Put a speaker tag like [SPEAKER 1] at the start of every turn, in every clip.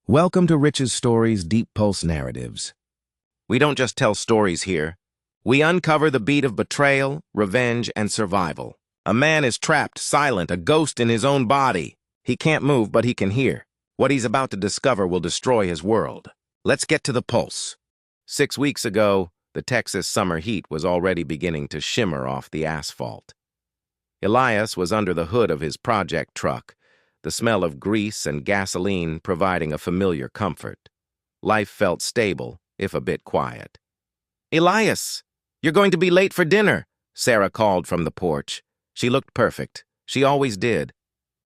[SPEAKER 1] Welcome to Rich's Stories Deep Pulse Narratives. We don't just tell stories here. We uncover the beat of betrayal, revenge, and survival. A man is trapped, silent, a ghost in his own body. He can't move, but he can hear. What he's about to discover will destroy his world. Let's get to the pulse. 6 weeks ago, the Texas summer heat was already beginning to shimmer off the asphalt. Elias was under the hood of his project truck, the smell of grease and gasoline providing a familiar comfort. Life felt stable, if a bit quiet. "Elias, you're going to be late for dinner," Sarah called from the porch. She looked perfect. She always did.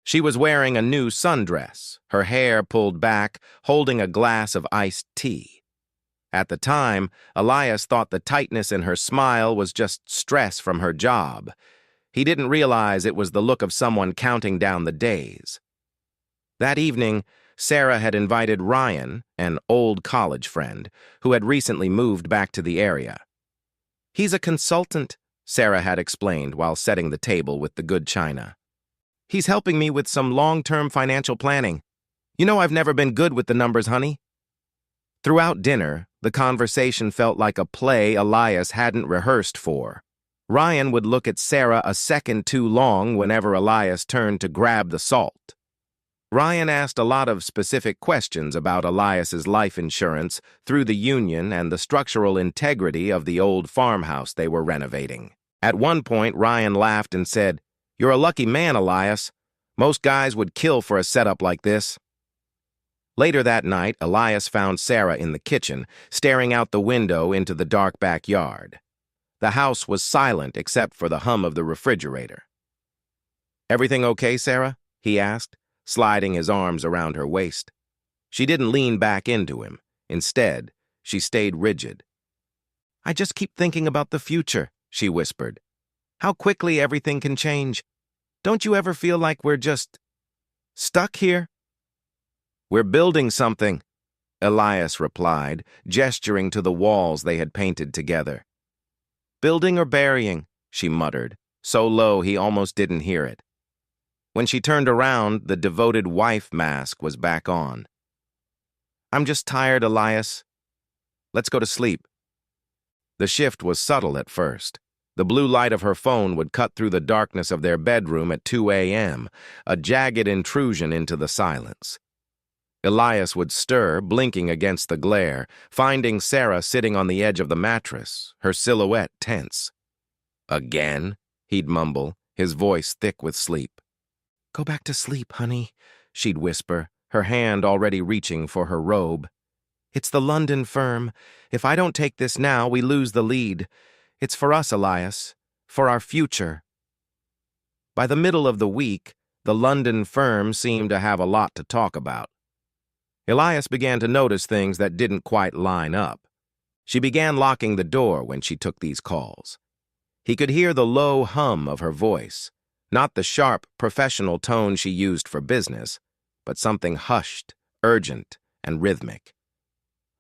[SPEAKER 1] She was wearing a new sundress, her hair pulled back, holding a glass of iced tea. At the time, Elias thought the tightness in her smile was just stress from her job. He didn't realize it was the look of someone counting down the days. That evening, Sarah had invited Ryan, an old college friend, who had recently moved back to the area. "He's a consultant," Sarah had explained while setting the table with the good china. "He's helping me with some long-term financial planning. You know I've never been good with the numbers, honey." Throughout dinner, the conversation felt like a play Elias hadn't rehearsed for. Ryan would look at Sarah a second too long whenever Elias turned to grab the salt. Ryan asked a lot of specific questions about Elias's life insurance through the union and the structural integrity of the old farmhouse they were renovating. At one point, Ryan laughed and said, "You're a lucky man, Elias. Most guys would kill for a setup like this." Later that night, Elias found Sarah in the kitchen, staring out the window into the dark backyard. The house was silent except for the hum of the refrigerator. "Everything okay, Sarah?" he asked, sliding his arms around her waist. She didn't lean back into him. Instead, she stayed rigid. "I just keep thinking about the future," she whispered. "How quickly everything can change. Don't you ever feel like we're just stuck here?" "We're building something," Elias replied, gesturing to the walls they had painted together. "Building or burying," she muttered, so low he almost didn't hear it. When she turned around, the devoted wife mask was back on. "I'm just tired, Elias. Let's go to sleep." The shift was subtle at first. The blue light of her phone would cut through the darkness of their bedroom at 2 a.m., a jagged intrusion into the silence. Elias would stir, blinking against the glare, finding Sarah sitting on the edge of the mattress, her silhouette tense. "Again?" he'd mumble, his voice thick with sleep. "Go back to sleep, honey," she'd whisper, her hand already reaching for her robe. "It's the London firm. If I don't take this now, we lose the lead. It's for us, Elias. For our future." By the middle of the week, the London firm seemed to have a lot to talk about. Elias began to notice things that didn't quite line up. She began locking the door when she took these calls. He could hear the low hum of her voice, not the sharp, professional tone she used for business, but something hushed, urgent, and rhythmic.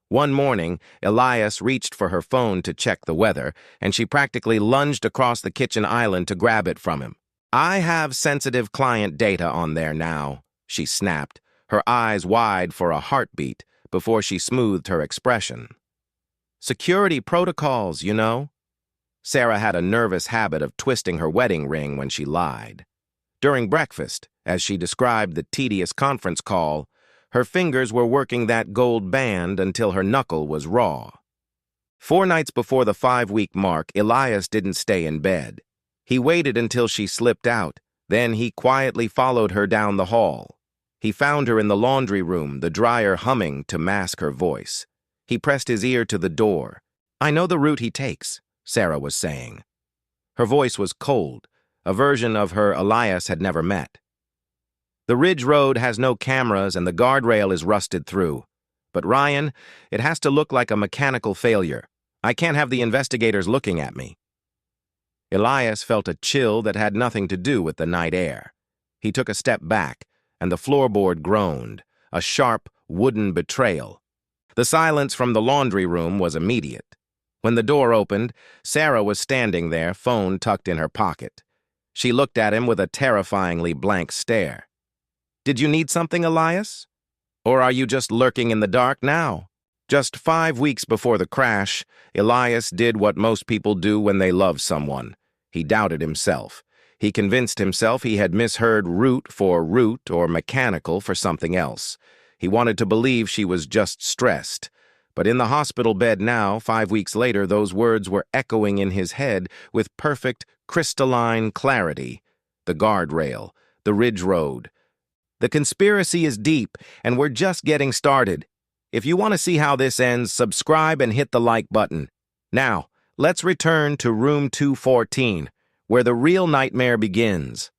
[SPEAKER 1] One morning, Elias reached for her phone to check the weather, and she practically lunged across the kitchen island to grab it from him. "I have sensitive client data on there now," she snapped, her eyes wide for a heartbeat before she smoothed her expression. "Security protocols, you know." Sarah had a nervous habit of twisting her wedding ring when she lied. During breakfast, as she described the tedious conference call, her fingers were working that gold band until her knuckle was raw. 4 nights before the 5-week mark, Elias didn't stay in bed. He waited until she slipped out, then he quietly followed her down the hall. He found her in the laundry room, the dryer humming to mask her voice. He pressed his ear to the door. "I know the route he takes," Sarah was saying. Her voice was cold, a version of her Elias had never met. "The Ridge Road has no cameras and the guardrail is rusted through. But Ryan, it has to look like a mechanical failure. I can't have the investigators looking at me." Elias felt a chill that had nothing to do with the night air. He took a step back, and the floorboard groaned, a sharp, wooden betrayal. The silence from the laundry room was immediate. When the door opened, Sarah was standing there, phone tucked in her pocket. She looked at him with a terrifyingly blank stare. "Did you need something, Elias?" Or are you just lurking in the dark now? Just 5 weeks before the crash, Elias did what most people do when they love someone. He doubted himself. He convinced himself he had misheard root for root or mechanical for something else. He wanted to believe she was just stressed. But in the hospital bed now, 5 weeks later, those words were echoing in his head with perfect, crystalline clarity. The guardrail, the ridge road. The conspiracy is deep, and we're just getting started. If you want to see how this ends, subscribe and hit the like button. Now, let's return to room 214, where the real nightmare begins.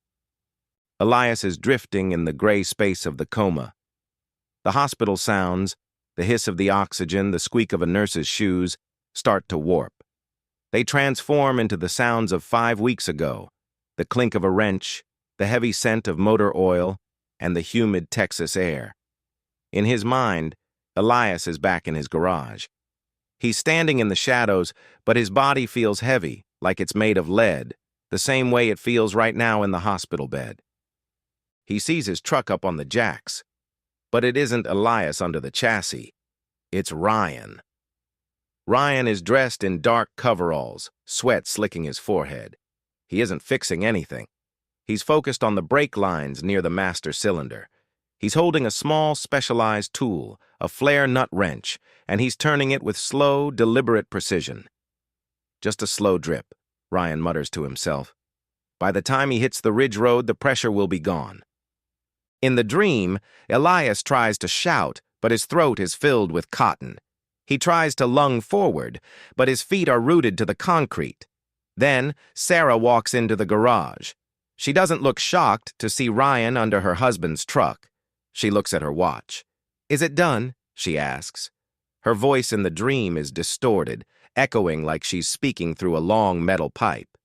[SPEAKER 1] Elias is drifting in the gray space of the coma. The hospital sounds, the hiss of the oxygen, the squeak of a nurse's shoes, start to warp. They transform into the sounds of 5 weeks ago, the clink of a wrench, the heavy scent of motor oil, and the humid Texas air. In his mind, Elias is back in his garage. He's standing in the shadows, but his body feels heavy, like it's made of lead, the same way it feels right now in the hospital bed. He sees his truck up on the jacks, but it isn't Elias under the chassis. It's Ryan. Ryan is dressed in dark coveralls, sweat slicking his forehead. He isn't fixing anything. He's focused on the brake lines near the master cylinder. He's holding a small, specialized tool, a flare nut wrench, and he's turning it with slow, deliberate precision. Just a slow drip, Ryan mutters to himself. By the time he hits the ridge road, the pressure will be gone. In the dream, Elias tries to shout, but his throat is filled with cotton. He tries to lung forward, but his feet are rooted to the concrete. Then, Sarah walks into the garage. She doesn't look shocked to see Ryan under her husband's truck. She looks at her watch. "Is it done?" she asks. Her voice in the dream is distorted, echoing like she's speaking through a long metal pipe.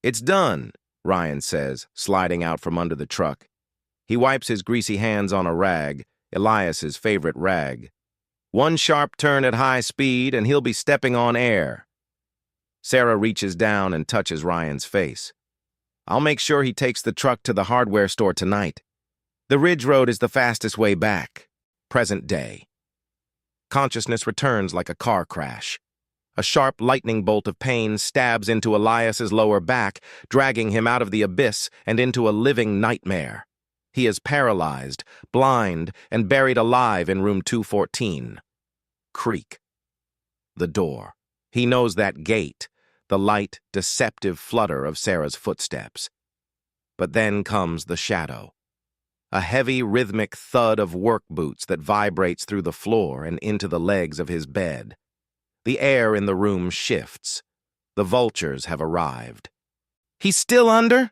[SPEAKER 1] "It's done," Ryan says, sliding out from under the truck. He wipes his greasy hands on a rag, Elias's favorite rag. One sharp turn at high speed and he'll be stepping on air. Sarah reaches down and touches Ryan's face. "I'll make sure he takes the truck to the hardware store tonight. The ridge road is the fastest way back." Present day. Consciousness returns like a car crash. A sharp lightning bolt of pain stabs into Elias's lower back, dragging him out of the abyss and into a living nightmare. He is paralyzed, blind, and buried alive in room 214. Creak. The door. He knows that gate, the light, deceptive flutter of Sarah's footsteps. But then comes the shadow. A heavy, rhythmic thud of work boots that vibrates through the floor and into the legs of his bed. The air in the room shifts. The vultures have arrived. "He's still under?"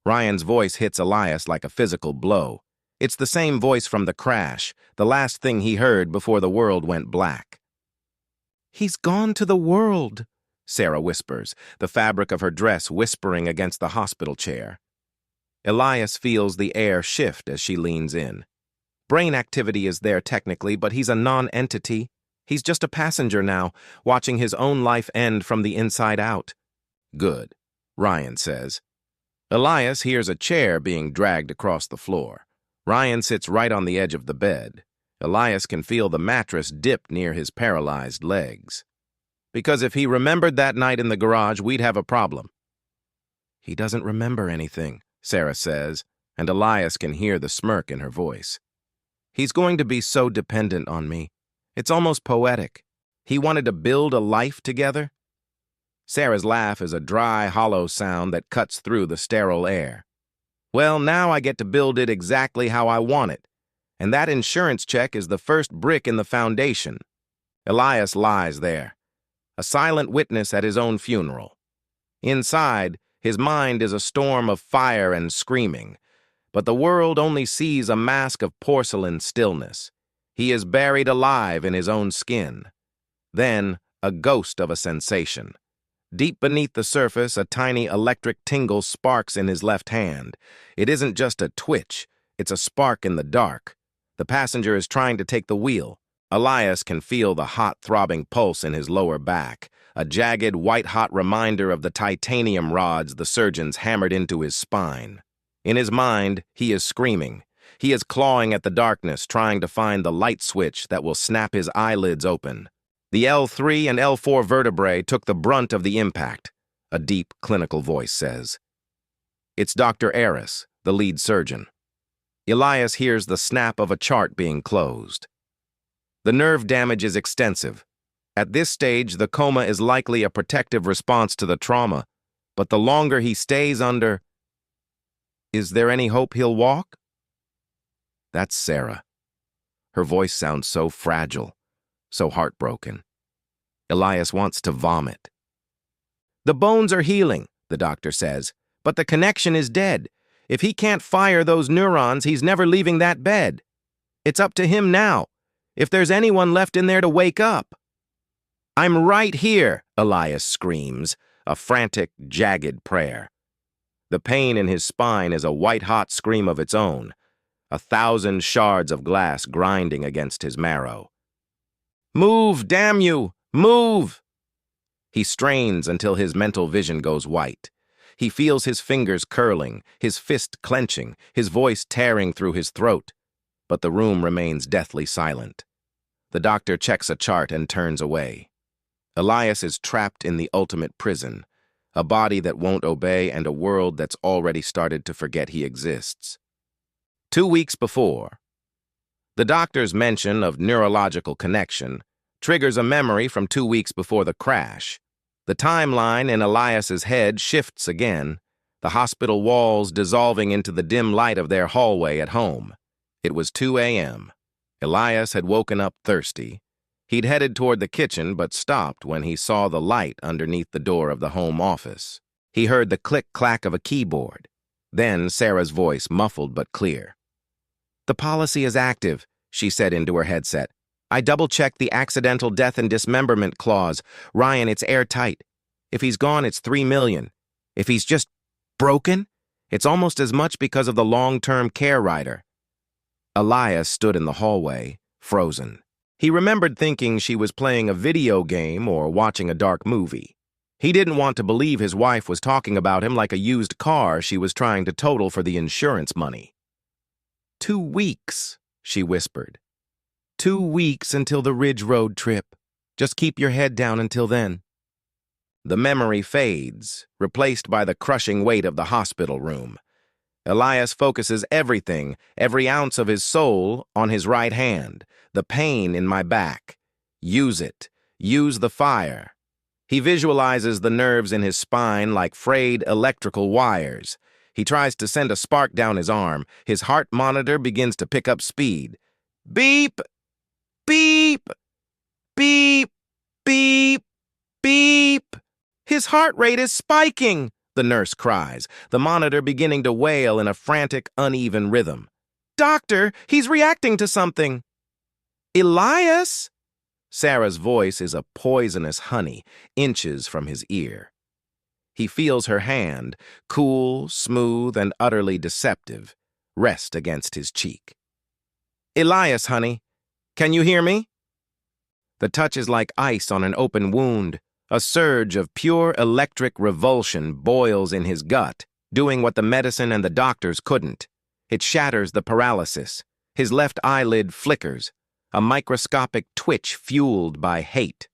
[SPEAKER 1] Ryan's voice hits Elias like a physical blow. It's the same voice from the crash, the last thing he heard before the world went black. "He's gone to the world," Sarah whispers, the fabric of her dress whispering against the hospital chair. Elias feels the air shift as she leans in. Brain activity is there technically, but he's a non-entity. He's just a passenger now, watching his own life end from the inside out. "Good," Ryan says. Elias hears a chair being dragged across the floor. Ryan sits right on the edge of the bed. Elias can feel the mattress dip near his paralyzed legs. Because if he remembered that night in the garage, we'd have a problem. "He doesn't remember anything," Sarah says, and Elias can hear the smirk in her voice. "He's going to be so dependent on me. It's almost poetic. He wanted to build a life together." Sarah's laugh is a dry, hollow sound that cuts through the sterile air. "Well, now I get to build it exactly how I want it. And that insurance check is the first brick in the foundation." Elias lies there, a silent witness at his own funeral. Inside, his mind is a storm of fire and screaming, but the world only sees a mask of porcelain stillness. He is buried alive in his own skin. Then, a ghost of a sensation. Deep beneath the surface, a tiny electric tingle sparks in his left hand. It isn't just a twitch, it's a spark in the dark. The passenger is trying to take the wheel. Elias can feel the hot, throbbing pulse in his lower back, a jagged, white-hot reminder of the titanium rods the surgeons hammered into his spine. In his mind, he is screaming. He is clawing at the darkness, trying to find the light switch that will snap his eyelids open. The L3 and L4 vertebrae took the brunt of the impact, a deep, clinical voice says. It's Dr. Aris, the lead surgeon. Elias hears the snap of a chart being closed. The nerve damage is extensive. At this stage, the coma is likely a protective response to the trauma, but the longer he stays under... Is there any hope he'll walk? That's Sarah. Her voice sounds so fragile, so heartbroken. Elias wants to vomit. The bones are healing, the doctor says, but the connection is dead. If he can't fire those neurons, he's never leaving that bed. It's up to him now, if there's anyone left in there to wake up. I'm right here, Elias screams, a frantic, jagged prayer. The pain in his spine is a white-hot scream of its own, 1,000 shards of glass grinding against his marrow. Move, damn you! Move! He strains until his mental vision goes white. He feels his fingers curling, his fist clenching, his voice tearing through his throat. But the room remains deathly silent. The doctor checks a chart and turns away. Elias is trapped in the ultimate prison, a body that won't obey and a world that's already started to forget he exists. 2 weeks before, the doctor's mention of neurological connection triggers a memory from 2 weeks before the crash. The timeline in Elias's head shifts again, the hospital walls dissolving into the dim light of their hallway at home. It was 2 a.m. Elias had woken up thirsty. He'd headed toward the kitchen but stopped when he saw the light underneath the door of the home office. He heard the click-clack of a keyboard. Then Sarah's voice, muffled but clear. "The policy is active," she said into her headset. "I double-checked the accidental death and dismemberment clause. Ryan, it's airtight. If he's gone, it's $3 million. If he's just broken, it's almost as much because of the long-term care rider." Elias stood in the hallway, frozen. He remembered thinking she was playing a video game or watching a dark movie. He didn't want to believe his wife was talking about him like a used car she was trying to total for the insurance money. 2 weeks, she whispered. 2 weeks until the Ridge Road trip. Just keep your head down until then. The memory fades, replaced by the crushing weight of the hospital room. Elias focuses everything, every ounce of his soul, on his right hand. The pain in my back. Use it. Use the fire. He visualizes the nerves in his spine like frayed electrical wires. He tries to send a spark down his arm. His heart monitor begins to pick up speed. Beep! Beep! Beep! Beep! Beep! His heart rate is spiking, the nurse cries, the monitor beginning to wail in a frantic, uneven rhythm. Doctor, he's reacting to something. Elias? Sarah's voice is a poisonous honey, inches from his ear. He feels her hand, cool, smooth, and utterly deceptive, rest against his cheek. Elias, honey, can you hear me? The touch is like ice on an open wound. A surge of pure electric revulsion boils in his gut, doing what the medicine and the doctors couldn't. It shatters the paralysis. His left eyelid flickers, a microscopic twitch fueled by hate.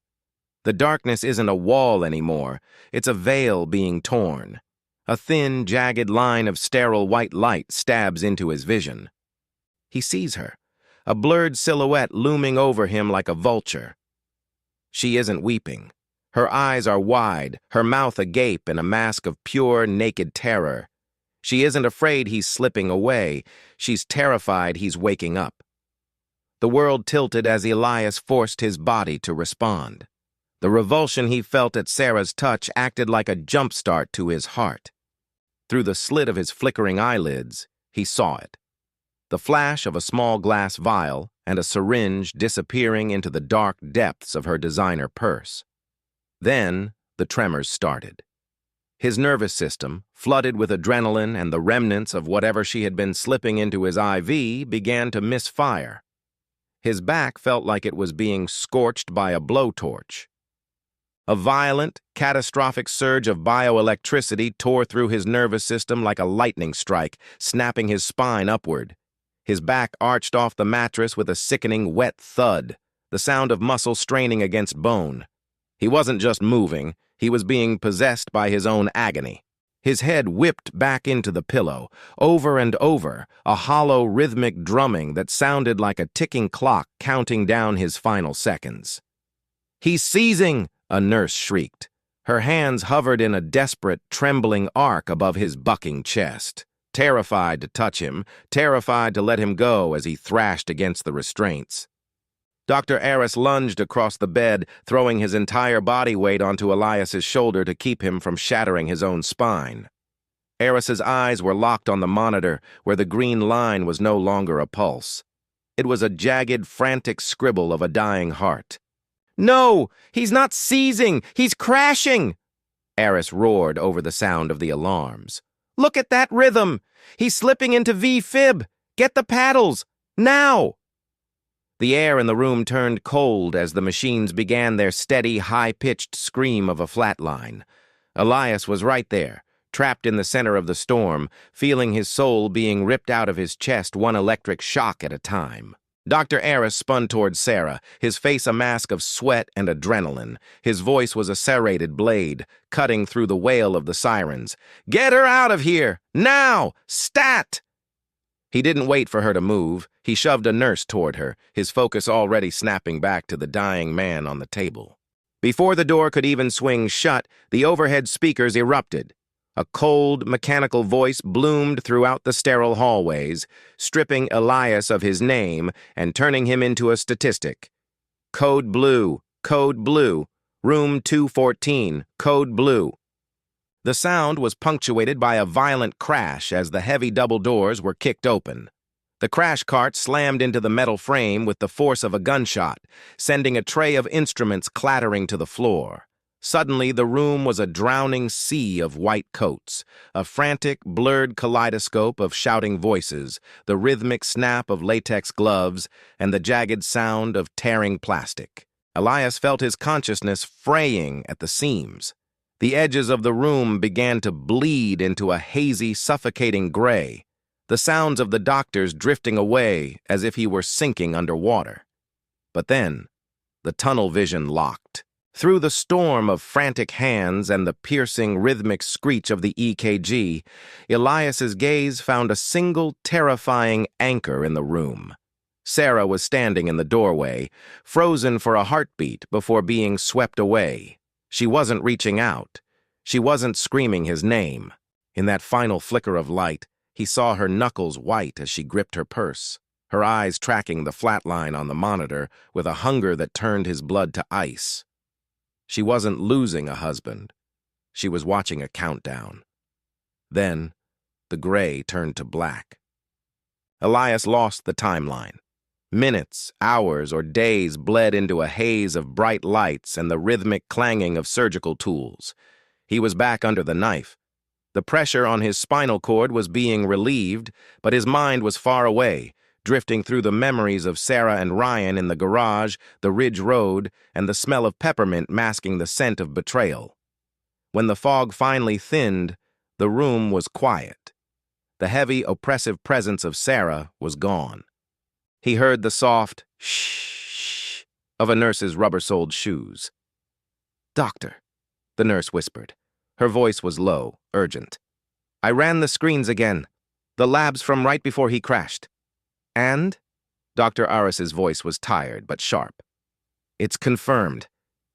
[SPEAKER 1] The darkness isn't a wall anymore. It's a veil being torn. A thin, jagged line of sterile white light stabs into his vision. He sees her, a blurred silhouette looming over him like a vulture. She isn't weeping. Her eyes are wide, her mouth agape in a mask of pure, naked terror. She isn't afraid he's slipping away. She's terrified he's waking up. The world tilted as Elias forced his body to respond. The revulsion he felt at Sarah's touch acted like a jump-start to his heart. Through the slit of his flickering eyelids, he saw it. The flash of a small glass vial and a syringe disappearing into the dark depths of her designer purse. Then, the tremors started. His nervous system, flooded with adrenaline and the remnants of whatever she had been slipping into his IV, began to misfire. His back felt like it was being scorched by a blowtorch. A violent, catastrophic surge of bioelectricity tore through his nervous system like a lightning strike, snapping his spine upward. His back arched off the mattress with a sickening wet thud, the sound of muscle straining against bone. He wasn't just moving, he was being possessed by his own agony. His head whipped back into the pillow, over and over, a hollow rhythmic drumming that sounded like a ticking clock counting down his final seconds. "He's seizing!" a nurse shrieked. Her hands hovered in a desperate, trembling arc above his bucking chest, terrified to touch him, terrified to let him go as he thrashed against the restraints. Dr. Aris lunged across the bed, throwing his entire body weight onto Elias's shoulder to keep him from shattering his own spine. Aris's eyes were locked on the monitor, where the green line was no longer a pulse. It was a jagged, frantic scribble of a dying heart. "No! He's not seizing! He's crashing!" Aris roared over the sound of the alarms. "Look at that rhythm! He's slipping into V-fib! Get the paddles! Now!" The air in the room turned cold as the machines began their steady, high-pitched scream of a flatline. Elias was right there, trapped in the center of the storm, feeling his soul being ripped out of his chest one electric shock at a time. Dr. Aris spun toward Sarah, his face a mask of sweat and adrenaline. His voice was a serrated blade, cutting through the wail of the sirens. "Get her out of here! Now! Stat!" He didn't wait for her to move. He shoved a nurse toward her, his focus already snapping back to the dying man on the table. Before the door could even swing shut, the overhead speakers erupted. A cold, mechanical voice bloomed throughout the sterile hallways, stripping Elias of his name and turning him into a statistic. "Code blue, room 214, code blue." The sound was punctuated by a violent crash as the heavy double doors were kicked open. The crash cart slammed into the metal frame with the force of a gunshot, sending a tray of instruments clattering to the floor. Suddenly, the room was a drowning sea of white coats, a frantic, blurred kaleidoscope of shouting voices, the rhythmic snap of latex gloves, and the jagged sound of tearing plastic. Elias felt his consciousness fraying at the seams. The edges of the room began to bleed into a hazy, suffocating gray, the sounds of the doctors drifting away as if he were sinking underwater. But then, the tunnel vision locked. Through the storm of frantic hands and the piercing, rhythmic screech of the EKG, Elias's gaze found a single, terrifying anchor in the room. Sarah was standing in the doorway, frozen for a heartbeat before being swept away. She wasn't reaching out. She wasn't screaming his name. In that final flicker of light, he saw her knuckles white as she gripped her purse, her eyes tracking the flat line on the monitor with a hunger that turned his blood to ice. She wasn't losing a husband. She was watching a countdown. Then, the gray turned to black. Elias lost the timeline. Minutes, hours, or days bled into a haze of bright lights and the rhythmic clanging of surgical tools. He was back under the knife. The pressure on his spinal cord was being relieved, but his mind was far away, drifting through the memories of Sarah and Ryan in the garage, the Ridge Road, and the smell of peppermint masking the scent of betrayal. When the fog finally thinned, the room was quiet. The heavy, oppressive presence of Sarah was gone. He heard the soft shh of a nurse's rubber-soled shoes. "Doctor," the nurse whispered. Her voice was low, urgent. "I ran the screens again. The labs from right before he crashed." "And?" Dr. Aris's voice was tired but sharp. "It's confirmed.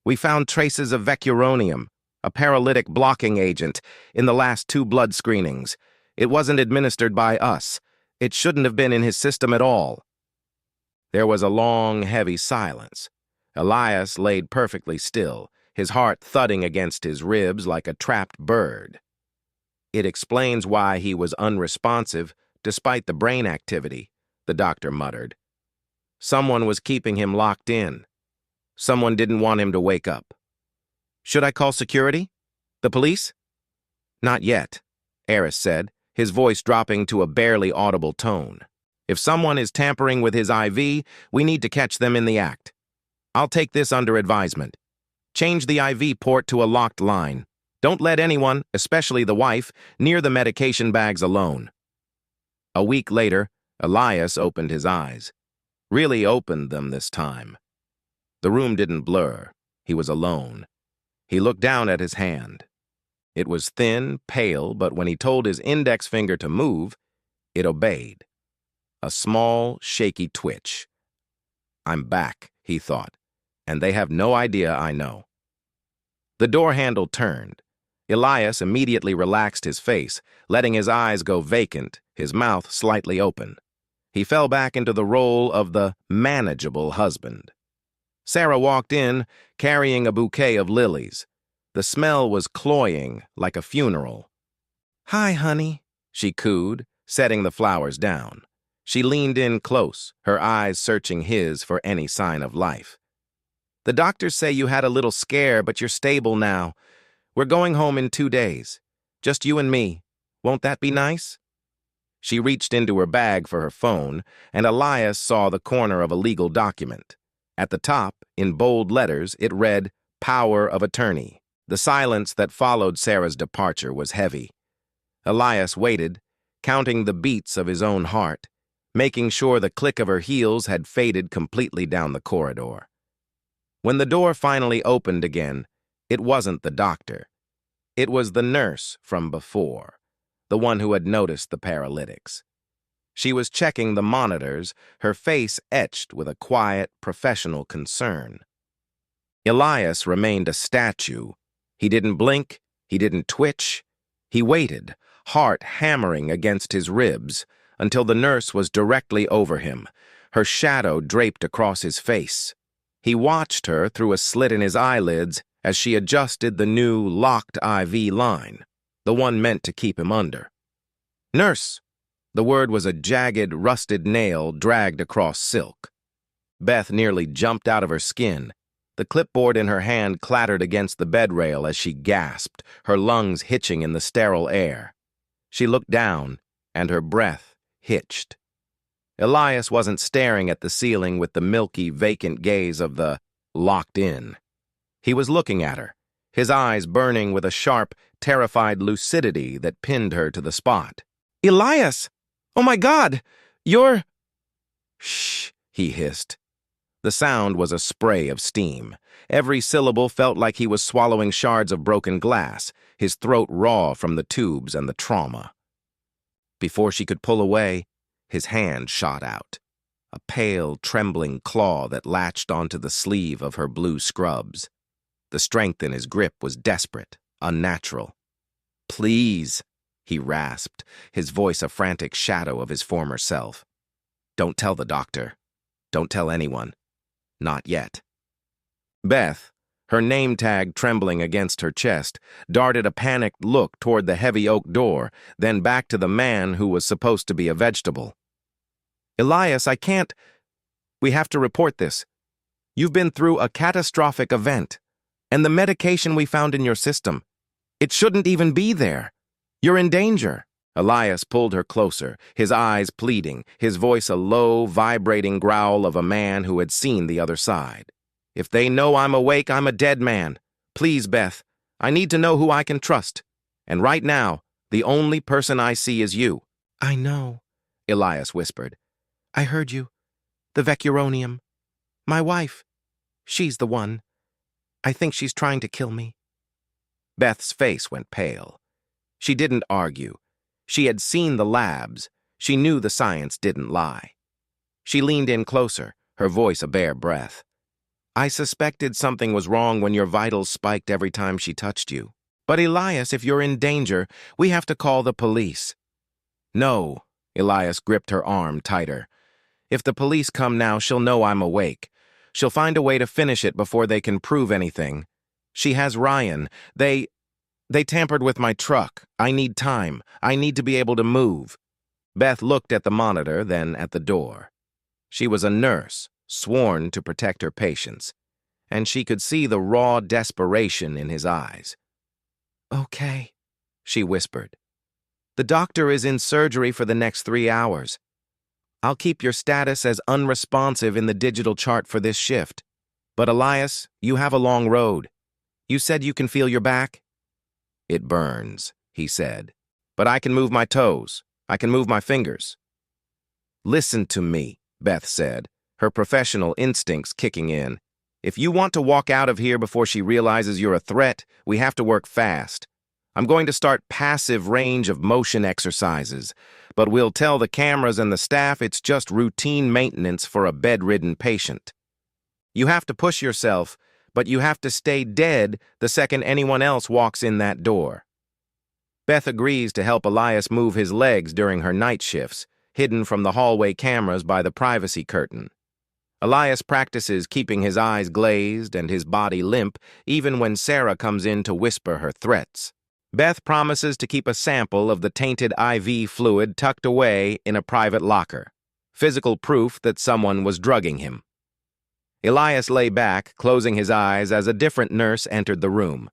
[SPEAKER 1] We found traces of vecuronium, a paralytic blocking agent, in the last 2 blood screenings. It wasn't administered by us. It shouldn't have been in his system at all." There was a long, heavy silence. Elias laid perfectly still, his heart thudding against his ribs like a trapped bird. "It explains why he was unresponsive, despite the brain activity," the doctor muttered. "Someone was keeping him locked in. Someone didn't want him to wake up." "Should I call security? The police?" "Not yet," Aris said, his voice dropping to a barely audible tone. "If someone is tampering with his IV, we need to catch them in the act. I'll take this under advisement. Change the IV port to a locked line. Don't let anyone, especially the wife, near the medication bags alone." A week later, Elias opened his eyes. Really opened them this time. The room didn't blur. He was alone. He looked down at his hand. It was thin, pale, but when he told his index finger to move, it obeyed. A small, shaky twitch. I'm back, he thought, and they have no idea I know. The door handle turned. Elias immediately relaxed his face, letting his eyes go vacant, his mouth slightly open. He fell back into the role of the manageable husband. Sarah walked in, carrying a bouquet of lilies. The smell was cloying, like a funeral. "Hi, honey," she cooed, setting the flowers down. She leaned in close, her eyes searching his for any sign of life. "The doctors say you had a little scare, but you're stable now. We're going home in 2 days. Just you and me. Won't that be nice?" She reached into her bag for her phone, and Elias saw the corner of a legal document. At the top, in bold letters, it read, "Power of Attorney." The silence that followed Sarah's departure was heavy. Elias waited, counting the beats of his own heart, making sure the click of her heels had faded completely down the corridor. When the door finally opened again, it wasn't the doctor. It was the nurse from before, the one who had noticed the paralytics. She was checking the monitors, her face etched with a quiet, professional concern. Elias remained a statue. He didn't blink, he didn't twitch. He waited, heart hammering against his ribs, until the nurse was directly over him, her shadow draped across his face. He watched her through a slit in his eyelids as she adjusted the new locked IV line, the one meant to keep him under. "Nurse!" The word was a jagged, rusted nail dragged across silk. Beth nearly jumped out of her skin. The clipboard in her hand clattered against the bed rail as she gasped, her lungs hitching in the sterile air. She looked down, and her breath hitched. Elias wasn't staring at the ceiling with the milky, vacant gaze of the locked-in. He was looking at her, his eyes burning with a sharp, terrified lucidity that pinned her to the spot. "Elias! Oh my God! You're—" "Shh," he hissed. The sound was a spray of steam. Every syllable felt like he was swallowing shards of broken glass, his throat raw from the tubes and the trauma. Before she could pull away, his hand shot out, a pale, trembling claw that latched onto the sleeve of her blue scrubs. The strength in his grip was desperate, unnatural. "Please," he rasped, his voice a frantic shadow of his former self. "Don't tell the doctor. Don't tell anyone. Not yet." Beth, her name tag trembling against her chest, darted a panicked look toward the heavy oak door, then back to the man who was supposed to be a vegetable. "Elias, I can't. We have to report this. You've been through a catastrophic event, and the medication we found in your system, it shouldn't even be there. You're in danger." Elias pulled her closer, his eyes pleading, his voice a low, vibrating growl of a man who had seen the other side. "If they know I'm awake, I'm a dead man. Please, Beth, I need to know who I can trust. And right now, the only person I see is you." "I know," Elias whispered. "I heard you. The Vecuronium. My wife. She's the one. I think she's trying to kill me." Beth's face went pale. She didn't argue. She had seen the labs. She knew the science didn't lie. She leaned in closer, her voice a bare breath. "I suspected something was wrong when your vitals spiked every time she touched you. But Elias, if you're in danger, we have to call the police." "No," Elias gripped her arm tighter. "If the police come now, she'll know I'm awake. She'll find a way to finish it before they can prove anything. She has Ryan. They tampered with my truck. I need time. I need to be able to move." Beth looked at the monitor, then at the door. She was a nurse, sworn to protect her patients, and she could see the raw desperation in his eyes. "Okay," she whispered. "The doctor is in surgery for the next 3 hours. I'll keep your status as unresponsive in the digital chart for this shift. But Elias, you have a long road. You said you can feel your back?" "It burns," he said. "But I can move my toes. I can move my fingers." Listen to me, Beth said, her professional instincts kicking in. If you want to walk out of here before she realizes you're a threat, we have to work fast. I'm going to start passive range of motion exercises, but we'll tell the cameras and the staff it's just routine maintenance for a bedridden patient. You have to push yourself, but you have to stay dead the second anyone else walks in that door. Beth agrees to help Elias move his legs during her night shifts, hidden from the hallway cameras by the privacy curtain. Elias practices keeping his eyes glazed and his body limp even when Sarah comes in to whisper her threats. Beth promises to keep a sample of the tainted IV fluid tucked away in a private locker, physical proof that someone was drugging him. Elias lay back, closing his eyes as a different nurse entered the room.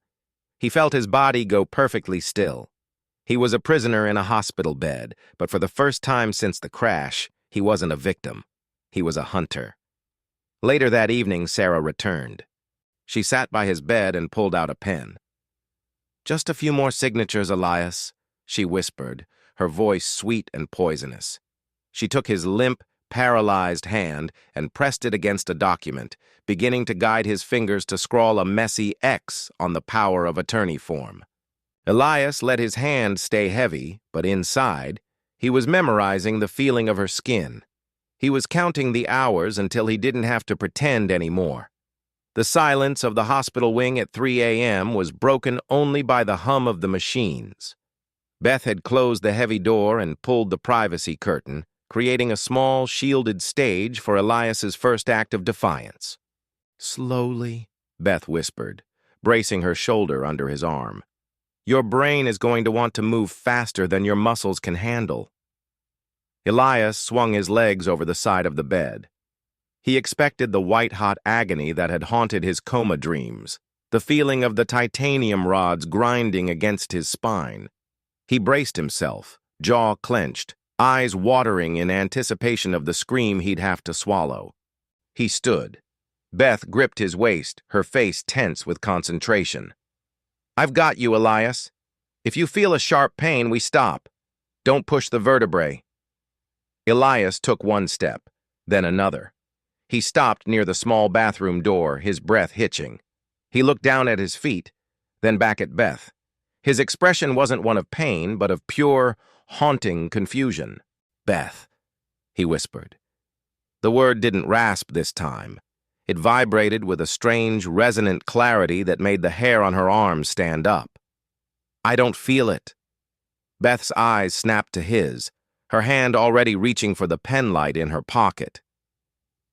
[SPEAKER 1] He felt his body go perfectly still. He was a prisoner in a hospital bed, but for the first time since the crash, he wasn't a victim. He was a hunter. Later that evening, Sarah returned. She sat by his bed and pulled out a pen. "Just a few more signatures, Elias," she whispered, her voice sweet and poisonous. She took his limp, paralyzed hand and pressed it against a document, beginning to guide his fingers to scrawl a messy X on the power of attorney form. Elias let his hand stay heavy, but inside, he was memorizing the feeling of her skin. He was counting the hours until he didn't have to pretend anymore. The silence of the hospital wing at 3 a.m. was broken only by the hum of the machines. Beth had closed the heavy door and pulled the privacy curtain, creating a small, shielded stage for Elias's first act of defiance. "Slowly," Beth whispered, bracing her shoulder under his arm. "Your brain is going to want to move faster than your muscles can handle." Elias swung his legs over the side of the bed. He expected the white-hot agony that had haunted his coma dreams, the feeling of the titanium rods grinding against his spine. He braced himself, jaw clenched, eyes watering in anticipation of the scream he'd have to swallow. He stood. Beth gripped his waist, her face tense with concentration. "I've got you, Elias. If you feel a sharp pain, we stop. Don't push the vertebrae." Elias took one step, then another. He stopped near the small bathroom door, his breath hitching. He looked down at his feet, then back at Beth. His expression wasn't one of pain, but of pure, haunting confusion. "Beth," he whispered. The word didn't rasp this time. It vibrated with a strange, resonant clarity that made the hair on her arms stand up. "I don't feel it." Beth's eyes snapped to his, her hand already reaching for the penlight in her pocket.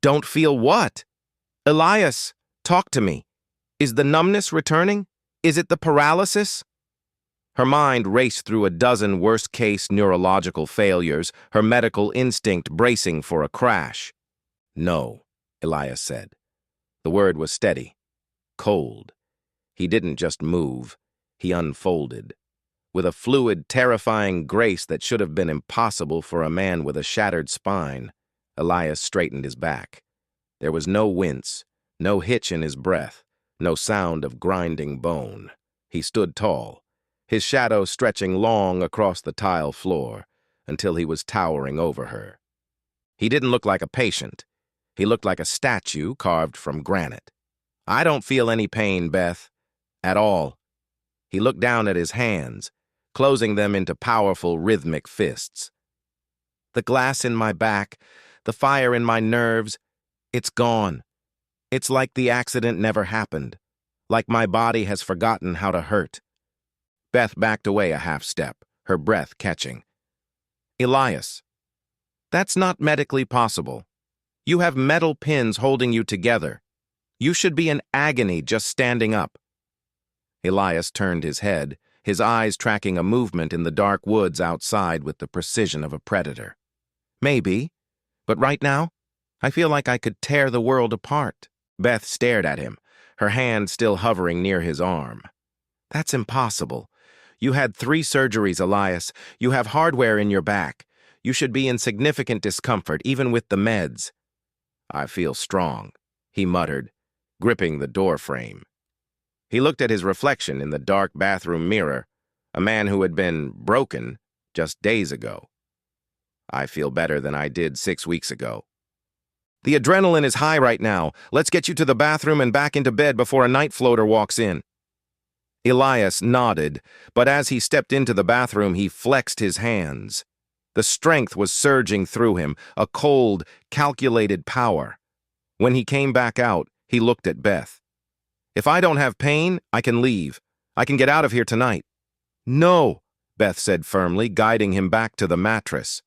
[SPEAKER 1] "Don't feel what?" "Elias, talk to me. Is the numbness returning? Is it the paralysis?" Her mind raced through a dozen worst-case neurological failures, her medical instinct bracing for a crash. "No," Elias said. The word was steady, cold. He didn't just move, he unfolded. With a fluid, terrifying grace that should have been impossible for a man with a shattered spine, Elias straightened his back. There was no wince, no hitch in his breath, no sound of grinding bone. He stood tall, his shadow stretching long across the tile floor until he was towering over her. He didn't look like a patient. He looked like a statue carved from granite. "I don't feel any pain, Beth. At all." He looked down at his hands, closing them into powerful, rhythmic fists. "The glass in my back, the fire in my nerves, it's gone. It's like the accident never happened, like my body has forgotten how to hurt." Beth backed away a half step, her breath catching. "Elias, that's not medically possible. You have metal pins holding you together. You should be in agony just standing up." Elias turned his head, his eyes tracking a movement in the dark woods outside with the precision of a predator. "Maybe, but right now, I feel like I could tear the world apart." Beth stared at him, her hand still hovering near his arm. "That's impossible. You had 3 surgeries, Elias. You have hardware in your back. You should be in significant discomfort, even with the meds." "I feel strong," he muttered, gripping the door frame. He looked at his reflection in the dark bathroom mirror, a man who had been broken just days ago. I feel better than I did 6 weeks ago. The adrenaline is high right now. Let's get you to the bathroom and back into bed before a night floater walks in. Elias nodded, but as he stepped into the bathroom, he flexed his hands. The strength was surging through him, a cold, calculated power. When he came back out, he looked at Beth. If I don't have pain, I can leave. I can get out of here tonight. No, Beth said firmly, guiding him back to the mattress.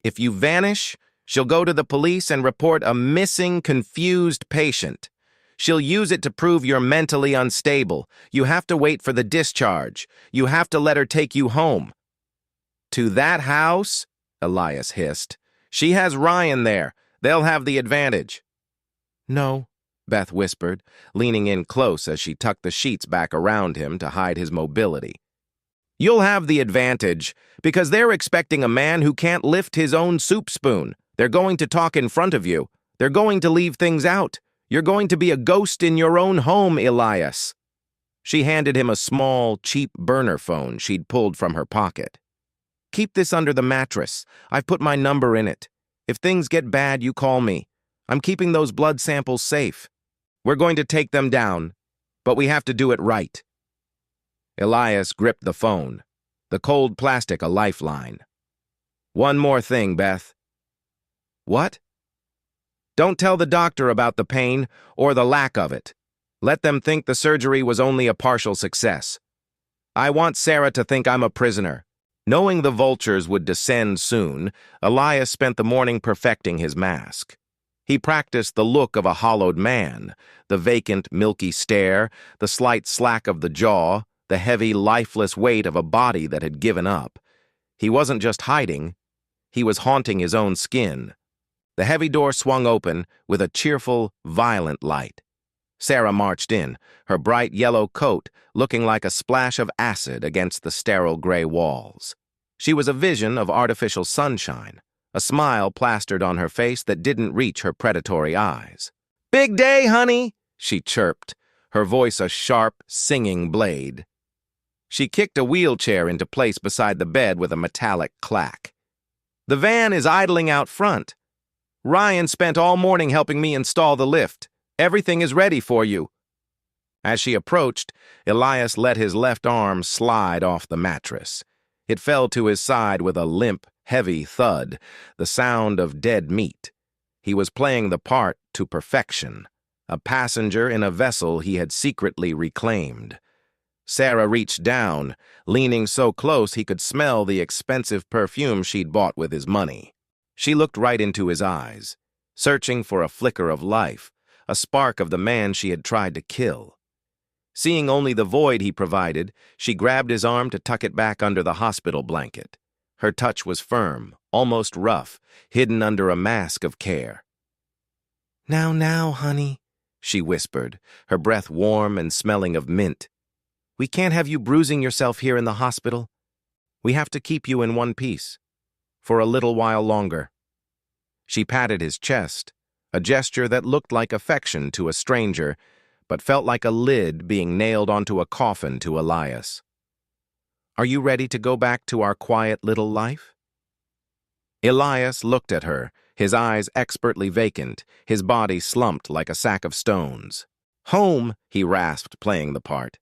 [SPEAKER 1] If you vanish, she'll go to the police and report a missing, confused patient. She'll use it to prove you're mentally unstable. You have to wait for the discharge. You have to let her take you home. To that house? Elias hissed. She has Ryan there. They'll have the advantage. No, Beth whispered, leaning in close as she tucked the sheets back around him to hide his mobility. You'll have the advantage, because they're expecting a man who can't lift his own soup spoon. They're going to talk in front of you. They're going to leave things out. You're going to be a ghost in your own home, Elias. She handed him a small, cheap burner phone she'd pulled from her pocket. Keep this under the mattress. I've put my number in it. If things get bad, you call me. I'm keeping those blood samples safe. We're going to take them down, but we have to do it right. Elias gripped the phone, the cold plastic a lifeline. One more thing, Beth. What? Don't tell the doctor about the pain or the lack of it. Let them think the surgery was only a partial success. I want Sarah to think I'm a prisoner. Knowing the vultures would descend soon, Elias spent the morning perfecting his mask. He practiced the look of a hollowed man, the vacant, milky stare, the slight slack of the jaw, the heavy, lifeless weight of a body that had given up. He wasn't just hiding, he was haunting his own skin. The heavy door swung open with a cheerful, violent light. Sarah marched in, her bright yellow coat looking like a splash of acid against the sterile gray walls. She was a vision of artificial sunshine, a smile plastered on her face that didn't reach her predatory eyes. "Big day, honey," she chirped, her voice a sharp, singing blade. She kicked a wheelchair into place beside the bed with a metallic clack. "The van is idling out front. Ryan spent all morning helping me install the lift. Everything is ready for you." As she approached, Elias let his left arm slide off the mattress. It fell to his side with a limp, heavy thud, the sound of dead meat. He was playing the part to perfection, a passenger in a vessel he had secretly reclaimed. Sarah reached down, leaning so close he could smell the expensive perfume she'd bought with his money. She looked right into his eyes, searching for a flicker of life, a spark of the man she had tried to kill. Seeing only the void he provided, she grabbed his arm to tuck it back under the hospital blanket. Her touch was firm, almost rough, hidden under a mask of care. Now, honey," she whispered, her breath warm and smelling of mint. "We can't have you bruising yourself here in the hospital. We have to keep you in one piece, for a little while longer." She patted his chest, a gesture that looked like affection to a stranger, but felt like a lid being nailed onto a coffin to Elias. "Are you ready to go back to our quiet little life?" Elias looked at her, his eyes expertly vacant, his body slumped like a sack of stones. "Home," he rasped, playing the part.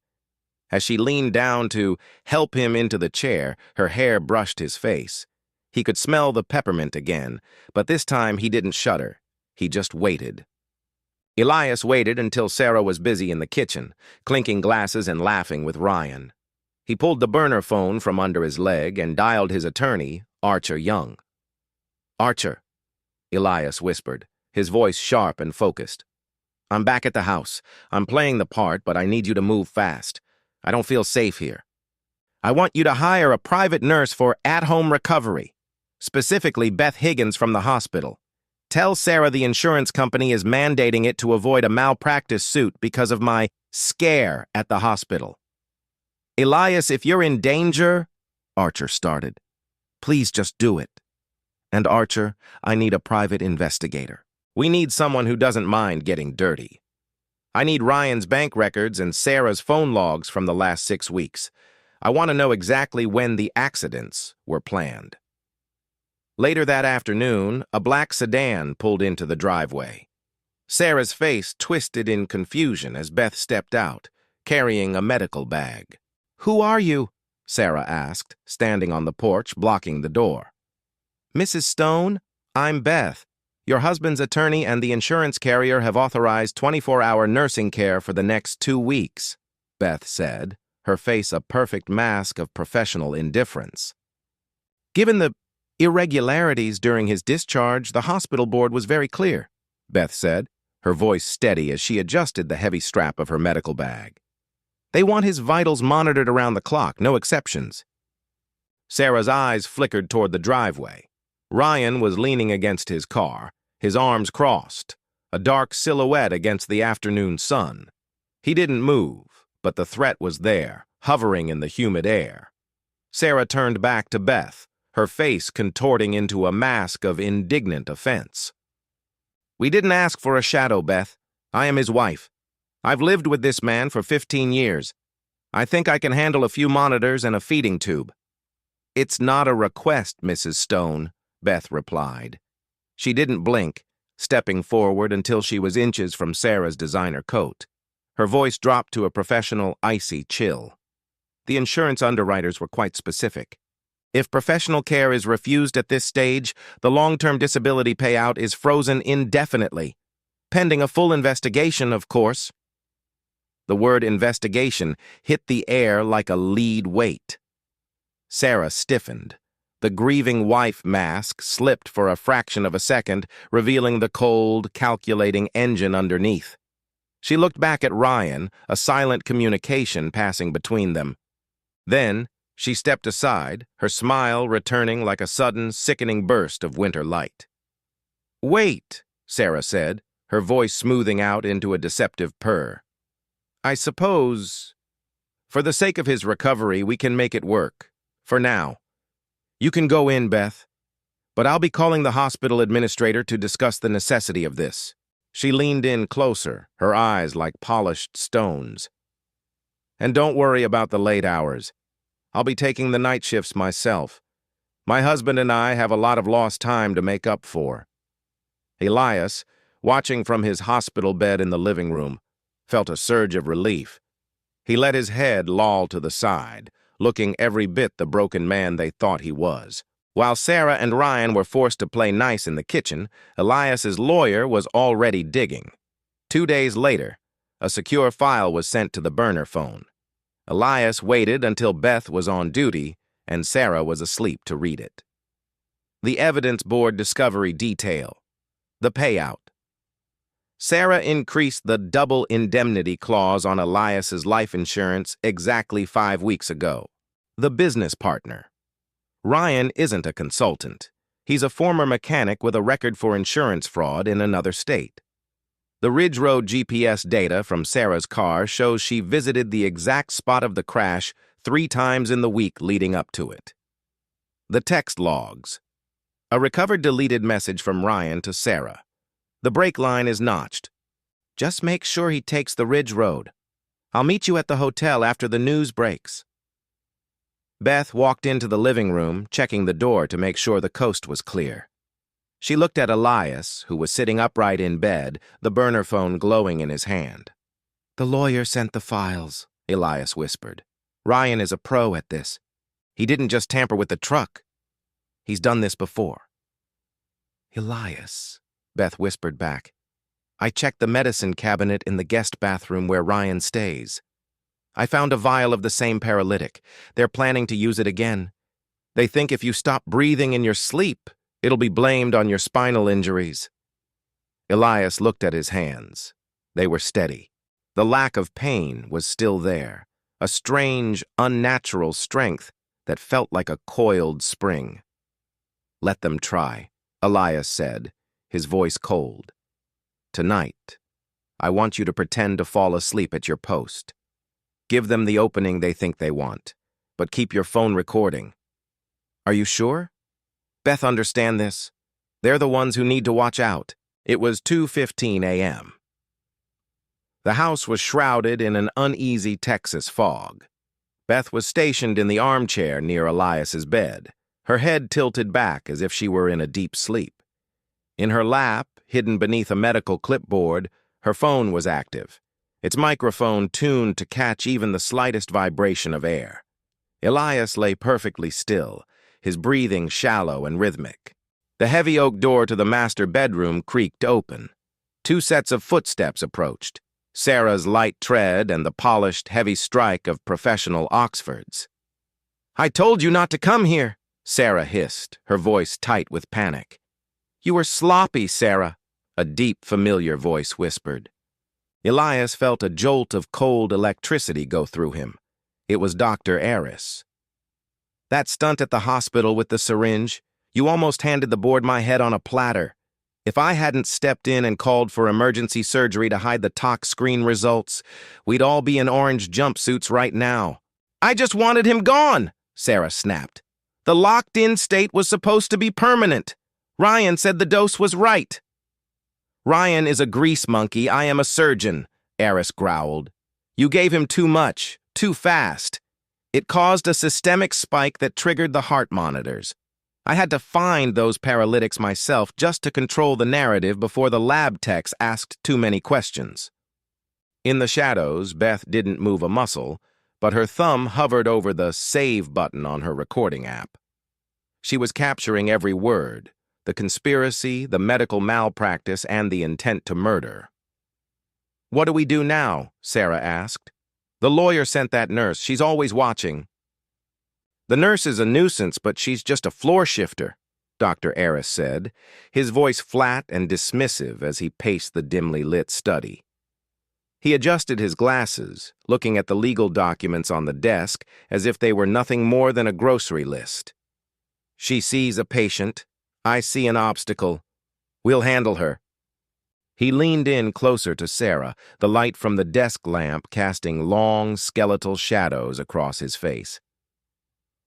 [SPEAKER 1] As she leaned down to help him into the chair, her hair brushed his face. He could smell the peppermint again, but this time he didn't shudder. He just waited. Elias waited until Sarah was busy in the kitchen, clinking glasses and laughing with Ryan. He pulled the burner phone from under his leg and dialed his attorney, Archer Young. "Archer," Elias whispered, his voice sharp and focused. "I'm back at the house. I'm playing the part, but I need you to move fast. I don't feel safe here. I want you to hire a private nurse for at-home recovery, specifically Beth Higgins from the hospital. Tell Sarah the insurance company is mandating it to avoid a malpractice suit because of my scare at the hospital." "Elias, if you're in danger," Archer started. "Please just do it. And Archer, I need a private investigator. We need someone who doesn't mind getting dirty. I need Ryan's bank records and Sarah's phone logs from the last 6 weeks. I want to know exactly when the accidents were planned." Later that afternoon, a black sedan pulled into the driveway. Sarah's face twisted in confusion as Beth stepped out, carrying a medical bag. "Who are you?" Sarah asked, standing on the porch, blocking the door. "Mrs. Stone, I'm Beth. Your husband's attorney and the insurance carrier have authorized 24-hour nursing care for the next 2 weeks," Beth said, her face a perfect mask of professional indifference. "Given the irregularities during his discharge, the hospital board was very clear," Beth said, her voice steady as she adjusted the heavy strap of her medical bag. "They want his vitals monitored around the clock, no exceptions." Sarah's eyes flickered toward the driveway. Ryan was leaning against his car, his arms crossed, a dark silhouette against the afternoon sun. He didn't move, but the threat was there, hovering in the humid air. Sarah turned back to Beth, her face contorting into a mask of indignant offense. "We didn't ask for a shadow, Beth. I am his wife. I've lived with this man for 15 years. I think I can handle a few monitors and a feeding tube." "It's not a request, Mrs. Stone," Beth replied. She didn't blink, stepping forward until she was inches from Sarah's designer coat. Her voice dropped to a professional, icy chill. The insurance underwriters were quite specific. If professional care is refused at this stage, the long-term disability payout is frozen indefinitely. Pending a full investigation, of course. The word investigation hit the air like a lead weight. Sarah stiffened. The grieving wife mask slipped for a fraction of a second, revealing the cold, calculating engine underneath. She looked back at Ryan, a silent communication passing between them. Then, she stepped aside, her smile returning like a sudden, sickening burst of winter light. "Wait," Sarah said, her voice smoothing out into a deceptive purr. "I suppose, for the sake of his recovery, we can make it work. For now. You can go in, Beth. But I'll be calling the hospital administrator to discuss the necessity of this." She leaned in closer, her eyes like polished stones. "And don't worry about the late hours. I'll be taking the night shifts myself. My husband and I have a lot of lost time to make up for." Elias, watching from his hospital bed in the living room, felt a surge of relief. He let his head loll to the side, looking every bit the broken man they thought he was. While Sarah and Ryan were forced to play nice in the kitchen, Elias's lawyer was already digging. 2 days later, a secure file was sent to the burner phone. Elias waited until Beth was on duty and Sarah was asleep to read it. The evidence board discovery detail. The payout. Sarah increased the double indemnity clause on Elias's life insurance exactly 5 weeks ago. The business partner. Ryan isn't a consultant. He's a former mechanic with a record for insurance fraud in another state. The Ridge Road GPS data from Sarah's car shows she visited the exact spot of the crash 3 times in the week leading up to it. The text logs. A recovered deleted message from Ryan to Sarah. The brake line is notched. "Just make sure he takes the Ridge Road. I'll meet you at the hotel after the news breaks." Beth walked into the living room, checking the door to make sure the coast was clear. She looked at Elias, who was sitting upright in bed, the burner phone glowing in his hand. "The lawyer sent the files," Elias whispered. "Ryan is a pro at this. He didn't just tamper with the truck. He's done this before." "Elias," Beth whispered back, "I checked the medicine cabinet in the guest bathroom where Ryan stays. I found a vial of the same paralytic. They're planning to use it again. They think if you stop breathing in your sleep, it'll be blamed on your spinal injuries." Elias looked at his hands. They were steady. The lack of pain was still there, a strange, unnatural strength that felt like a coiled spring. "Let them try," Elias said, his voice cold. "Tonight, I want you to pretend to fall asleep at your post. Give them the opening they think they want, but keep your phone recording." "Are you sure?" "Beth understand this. They're the ones who need to watch out." It was 2:15 a.m. The house was shrouded in an uneasy Texas fog. Beth was stationed in the armchair near Elias's bed. her head tilted back as if she were in a deep sleep. In her lap, hidden beneath a medical clipboard, her phone was active, its microphone tuned to catch even the slightest vibration of air. Elias lay perfectly still, his breathing shallow and rhythmic. The heavy oak door to the master bedroom creaked open. Two sets of footsteps approached, Sarah's light tread and the polished, heavy strike of professional Oxfords. "I told you not to come here," Sarah hissed, her voice tight with panic. "You were sloppy, Sarah," a deep, familiar voice whispered. Elias felt a jolt of cold electricity go through him. It was Dr. Aris. "That stunt at the hospital with the syringe, you almost handed the board my head on a platter. If I hadn't stepped in and called for emergency surgery to hide the tox screen results, we'd all be in orange jumpsuits right now." "I just wanted him gone," Sarah snapped. "The locked-in state was supposed to be permanent. Ryan said the dose was right." "Ryan is a grease monkey, I am a surgeon," Aris growled. "You gave him too much, too fast. It caused a systemic spike that triggered the heart monitors. I had to find those paralytics myself just to control the narrative before the lab techs asked too many questions." In the shadows, Beth didn't move a muscle, but her thumb hovered over the save button on her recording app. She was capturing every word, the conspiracy, the medical malpractice, and the intent to murder. "What do we do now?" Sarah asked. "The lawyer sent that nurse. She's always watching." "The nurse is a nuisance, but she's just a floor shifter," Dr. Aris said, his voice flat and dismissive as he paced the dimly lit study. He adjusted his glasses, looking at the legal documents on the desk as if they were nothing more than a grocery list. "She sees a patient. I see an obstacle. We'll handle her." He leaned in closer to Sarah, the light from the desk lamp casting long, skeletal shadows across his face.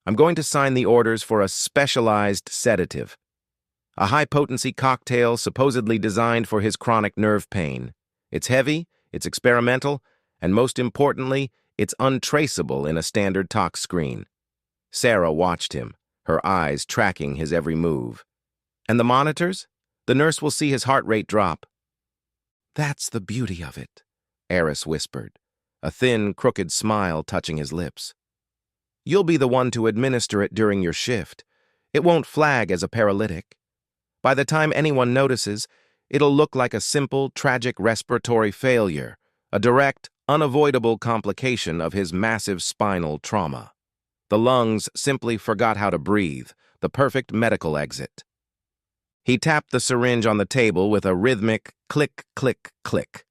[SPEAKER 1] "I'm going to sign the orders for a specialized sedative, a high-potency cocktail supposedly designed for his chronic nerve pain. It's heavy, it's experimental, and most importantly, it's untraceable in a standard tox screen." Sarah watched him, her eyes tracking his every move. "And the monitors? The nurse will see his heart rate drop." "That's the beauty of it," Aris whispered, a thin, crooked smile touching his lips. "You'll be the one to administer it during your shift. It won't flag as a paralytic. By the time anyone notices, it'll look like a simple, tragic respiratory failure, a direct, unavoidable complication of his massive spinal trauma. The lungs simply forgot how to breathe, the perfect medical exit." He tapped the syringe on the table with a rhythmic click, click, click.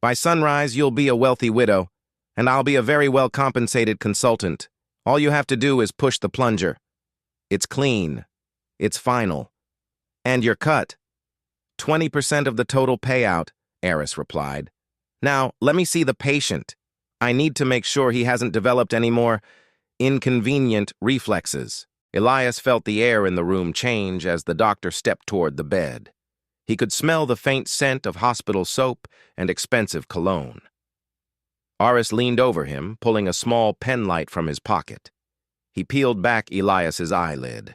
[SPEAKER 1] "By sunrise, you'll be a wealthy widow, and I'll be a very well-compensated consultant. All you have to do is push the plunger. It's clean. It's final. And you're cut. 20% of the total payout," Aris replied. "Now, let me see the patient. I need to make sure he hasn't developed any more inconvenient reflexes." Elias felt the air in the room change as the doctor stepped toward the bed. He could smell the faint scent of hospital soap and expensive cologne. Aris leaned over him, pulling a small pen light from his pocket. He peeled back Elias's eyelid.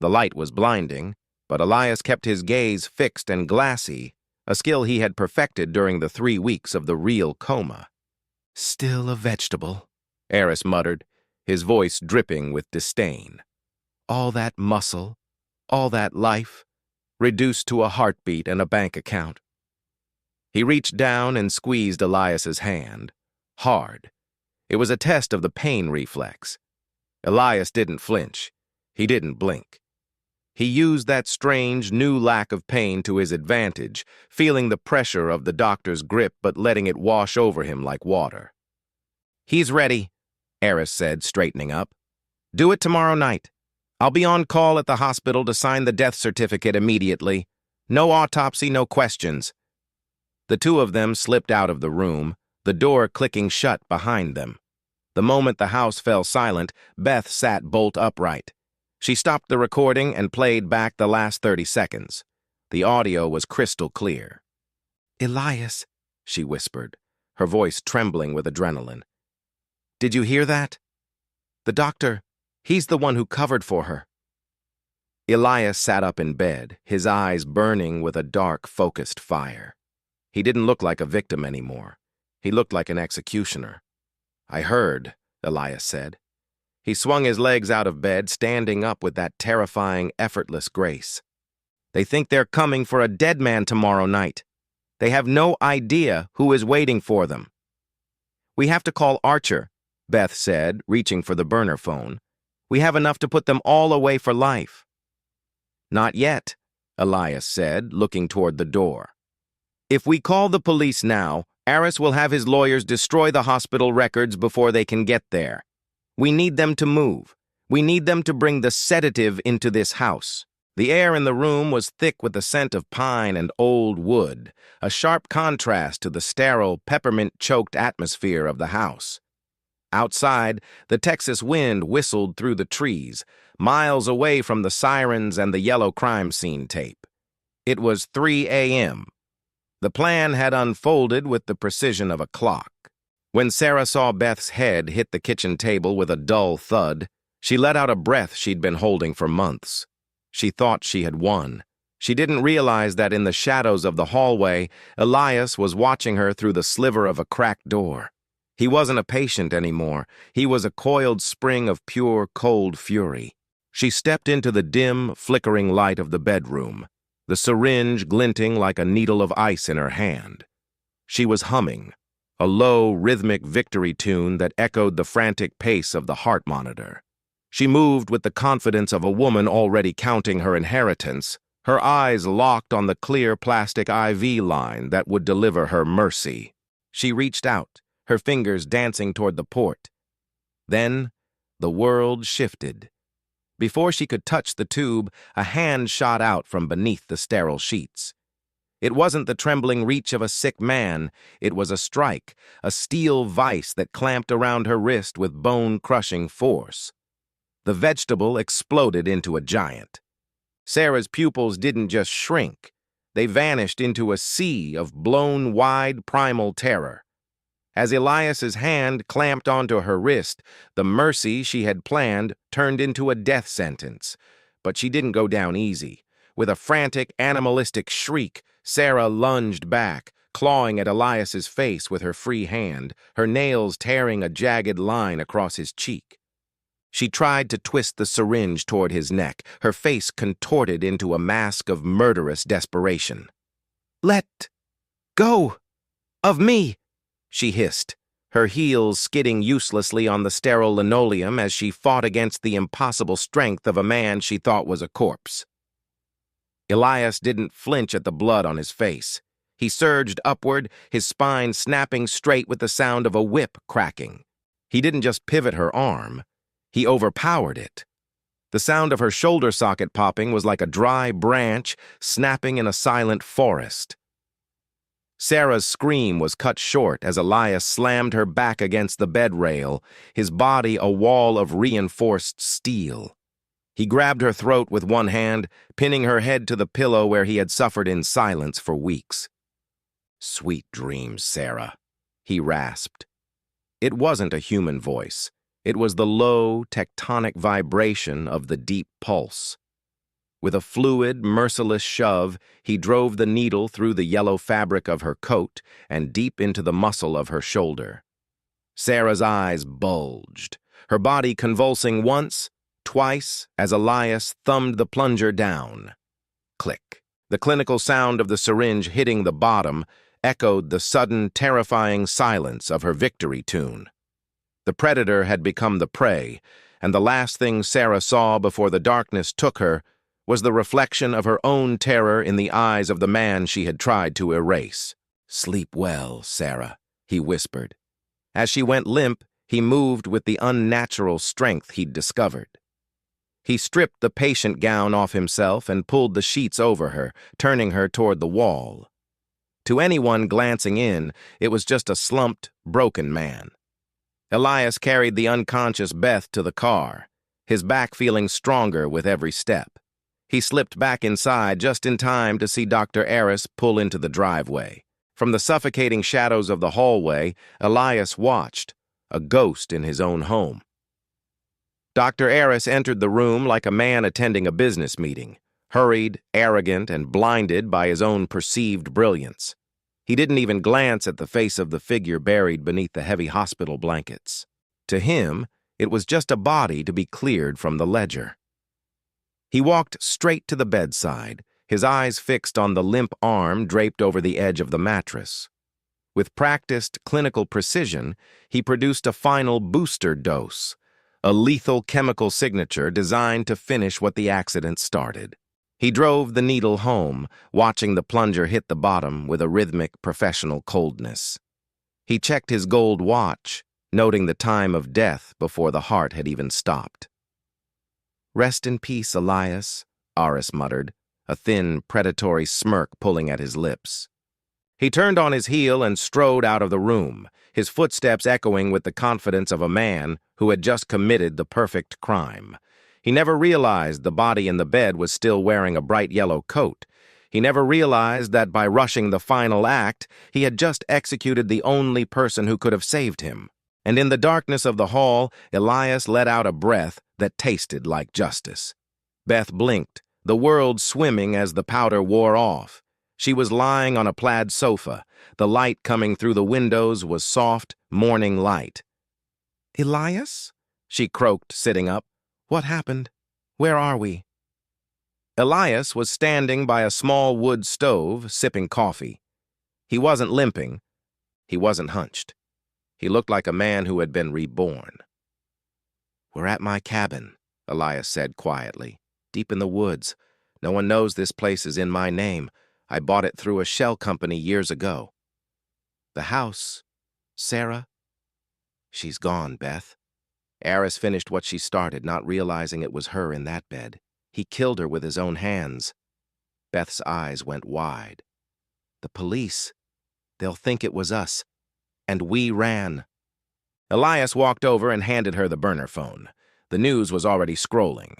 [SPEAKER 1] The light was blinding, but Elias kept his gaze fixed and glassy, a skill he had perfected during the 3 weeks of the real coma. "Still a vegetable," Aris muttered, his voice dripping with disdain. "All that muscle, all that life, reduced to a heartbeat and a bank account." He reached down and squeezed Elias's hand, hard. It was a test of the pain reflex. Elias didn't flinch. He didn't blink. He used that strange, new lack of pain to his advantage, feeling the pressure of the doctor's grip but letting it wash over him like water. "He's ready," Aris said, straightening up. "Do it tomorrow night. I'll be on call at the hospital to sign the death certificate immediately. No autopsy, no questions." The two of them slipped out of the room, the door clicking shut behind them. The moment the house fell silent, Beth sat bolt upright. She stopped the recording and played back the last 30 seconds. The audio was crystal clear. "Elias," she whispered, her voice trembling with adrenaline. "Did you hear that? The doctor, he's the one who covered for her. Elias sat up in bed, his eyes burning with a dark, focused fire. He didn't look like a victim anymore. He looked like an executioner. "I heard," Elias said. He swung his legs out of bed, standing up with that terrifying, effortless grace. "They think they're coming for a dead man tomorrow night. They have no idea who is waiting for them." "We have to call Archer," Beth said, reaching for the burner phone. "We have enough to put them all away for life." "Not yet," Elias said, looking toward the door. "If we call the police now, Aris will have his lawyers destroy the hospital records before they can get there. We need them to move. We need them to bring the sedative into this house." The air in the room was thick with the scent of pine and old wood, a sharp contrast to the sterile, peppermint-choked atmosphere of the house. Outside, the Texas wind whistled through the trees, miles away from the sirens and the yellow crime scene tape. It was 3 a.m. The plan had unfolded with the precision of a clock. When Sarah saw Beth's head hit the kitchen table with a dull thud, she let out a breath she'd been holding for months. She thought she had won. She didn't realize that in the shadows of the hallway, Elias was watching her through the sliver of a cracked door. He wasn't a patient anymore. He was a coiled spring of pure, cold fury. She stepped into the dim, flickering light of the bedroom, the syringe glinting like a needle of ice in her hand. She was humming, a low, rhythmic victory tune that echoed the frantic pace of the heart monitor. She moved with the confidence of a woman already counting her inheritance, her eyes locked on the clear plastic IV line that would deliver her mercy. She reached out, her fingers dancing toward the port. Then, the world shifted. Before she could touch the tube, a hand shot out from beneath the sterile sheets. It wasn't the trembling reach of a sick man. It was a strike, a steel vice that clamped around her wrist with bone-crushing force. The vegetable exploded into a giant. Sarah's pupils didn't just shrink. They vanished into a sea of blown-wide primal terror. As Elias's hand clamped onto her wrist, the mercy she had planned turned into a death sentence. But she didn't go down easy. With a frantic, animalistic shriek, Sarah lunged back, clawing at Elias's face with her free hand, her nails tearing a jagged line across his cheek. She tried to twist the syringe toward his neck, her face contorted into a mask of murderous desperation. "Let go of me!" she hissed, her heels skidding uselessly on the sterile linoleum as she fought against the impossible strength of a man she thought was a corpse. Elias didn't flinch at the blood on his face. He surged upward, his spine snapping straight with the sound of a whip cracking. He didn't just pivot her arm. He overpowered it. The sound of her shoulder socket popping was like a dry branch snapping in a silent forest. Sarah's scream was cut short as Elias slammed her back against the bed rail, his body a wall of reinforced steel. He grabbed her throat with one hand, pinning her head to the pillow where he had suffered in silence for weeks. "Sweet dreams, Sarah," he rasped. It wasn't a human voice. It was the low, tectonic vibration of the deep pulse. With a fluid, merciless shove, he drove the needle through the yellow fabric of her coat and deep into the muscle of her shoulder. Sarah's eyes bulged, her body convulsing once, twice, as Elias thumbed the plunger down. Click. The clinical sound of the syringe hitting the bottom echoed the sudden, terrifying silence of her victory tune. The predator had become the prey, and the last thing Sarah saw before the darkness took her was the reflection of her own terror in the eyes of the man she had tried to erase. "Sleep well, Sarah," he whispered. As she went limp, he moved with the unnatural strength he'd discovered. He stripped the patient gown off himself and pulled the sheets over her, turning her toward the wall. To anyone glancing in, it was just a slumped, broken man. Elias carried the unconscious Beth to the car, his back feeling stronger with every step. He slipped back inside just in time to see Dr. Aris pull into the driveway. From the suffocating shadows of the hallway, Elias watched, a ghost in his own home. Dr. Aris entered the room like a man attending a business meeting, hurried, arrogant, and blinded by his own perceived brilliance. He didn't even glance at the face of the figure buried beneath the heavy hospital blankets. To him, it was just a body to be cleared from the ledger. He walked straight to the bedside, his eyes fixed on the limp arm draped over the edge of the mattress. With practiced clinical precision, he produced a final booster dose, a lethal chemical signature designed to finish what the accident started. He drove the needle home, watching the plunger hit the bottom with a rhythmic, professional coldness. He checked his gold watch, noting the time of death before the heart had even stopped. "Rest in peace, Elias," Aris muttered, a thin, predatory smirk pulling at his lips. He turned on his heel and strode out of the room, his footsteps echoing with the confidence of a man who had just committed the perfect crime. He never realized the body in the bed was still wearing a bright yellow coat. He never realized that by rushing the final act, he had just executed the only person who could have saved him. And in the darkness of the hall, Elias let out a breath that tasted like justice. Beth blinked, the world swimming as the powder wore off. She was lying on a plaid sofa. The light coming through the windows was soft, morning light. "Elias?" she croaked, sitting up. "What happened? Where are we?" Elias was standing by a small wood stove, sipping coffee. He wasn't limping. He wasn't hunched. He looked like a man who had been reborn. "We're at my cabin," Elias said quietly. "Deep in the woods. No one knows this place is in my name. I bought it through a shell company years ago." "The house, Sarah?" "She's gone, Beth." Aris finished what she started, not realizing it was her in that bed. He killed her with his own hands. Beth's eyes went wide. "The police. They'll think it was us. And we ran." Elias walked over and handed her the burner phone. The news was already scrolling.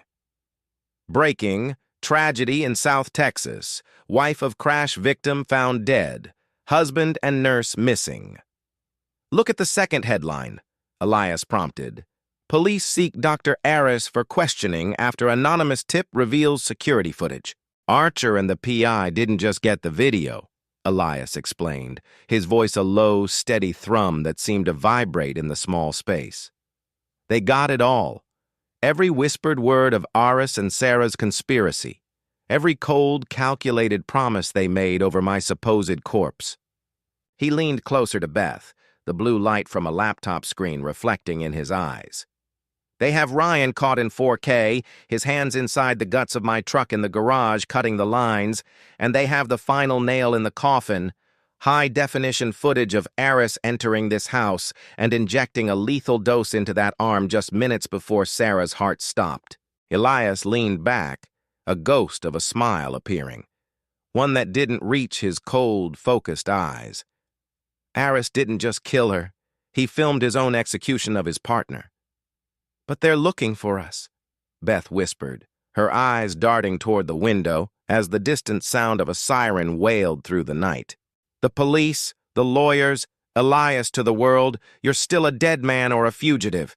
[SPEAKER 1] Breaking: tragedy in South Texas. Wife of crash victim found dead. Husband and nurse missing. "Look at the second headline," Elias prompted. "Police seek Dr. Aris for questioning after anonymous tip reveals security footage." Archer and the PI didn't just get the video, Elias explained, his voice a low, steady thrum that seemed to vibrate in the small space. "They got it all. Every whispered word of Aris and Sarah's conspiracy. Every cold, calculated promise they made over my supposed corpse." He leaned closer to Beth, the blue light from a laptop screen reflecting in his eyes. "They have Ryan caught in 4K, his hands inside the guts of my truck in the garage cutting the lines, and they have the final nail in the coffin, high-definition footage of Aris entering this house and injecting a lethal dose into that arm just minutes before Sarah's heart stopped." Elias leaned back, a ghost of a smile appearing, one that didn't reach his cold, focused eyes. "Aris didn't just kill her. He filmed his own execution of his partner." "But they're looking for us," Beth whispered, her eyes darting toward the window as the distant sound of a siren wailed through the night. "The police, the lawyers, Elias to the world, you're still a dead man or a fugitive."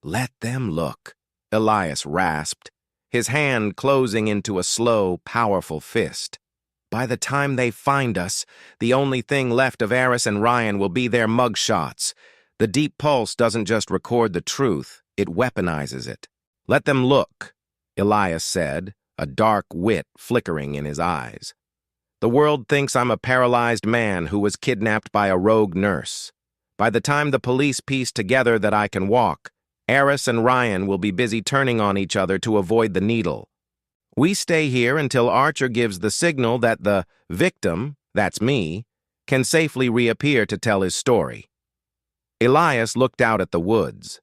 [SPEAKER 1] "Let them look," Elias rasped, his hand closing into a slow, powerful fist. "By the time they find us, the only thing left of Aris and Ryan will be their mugshots. The Deep Pulse doesn't just record the truth, it weaponizes it." "Let them look," Elias said, a dark wit flickering in his eyes. "The world thinks I'm a paralyzed man who was kidnapped by a rogue nurse. By the time the police piece together that I can walk, Aris and Ryan will be busy turning on each other to avoid the needle. We stay here until Archer gives the signal that the victim, that's me, can safely reappear to tell his story." Elias looked out at the woods.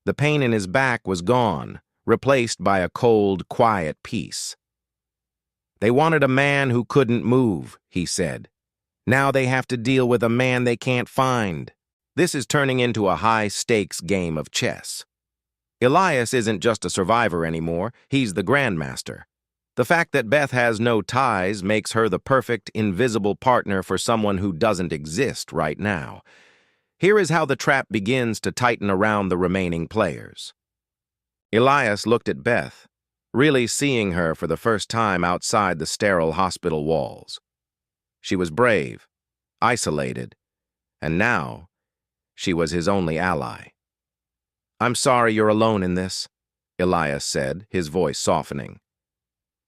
[SPEAKER 1] The pain in his back was gone, replaced by a cold, quiet peace. "They wanted a man who couldn't move," he said. "Now they have to deal with a man they can't find. This is turning into a high-stakes game of chess." Elias isn't just a survivor anymore, he's the grandmaster. The fact that Beth has no ties makes her the perfect, invisible partner for someone who doesn't exist right now. Here is how the trap begins to tighten around the remaining players. Elias looked at Beth, really seeing her for the first time outside the sterile hospital walls. She was brave, isolated, and now she was his only ally. "I'm sorry you're alone in this," Elias said, his voice softening.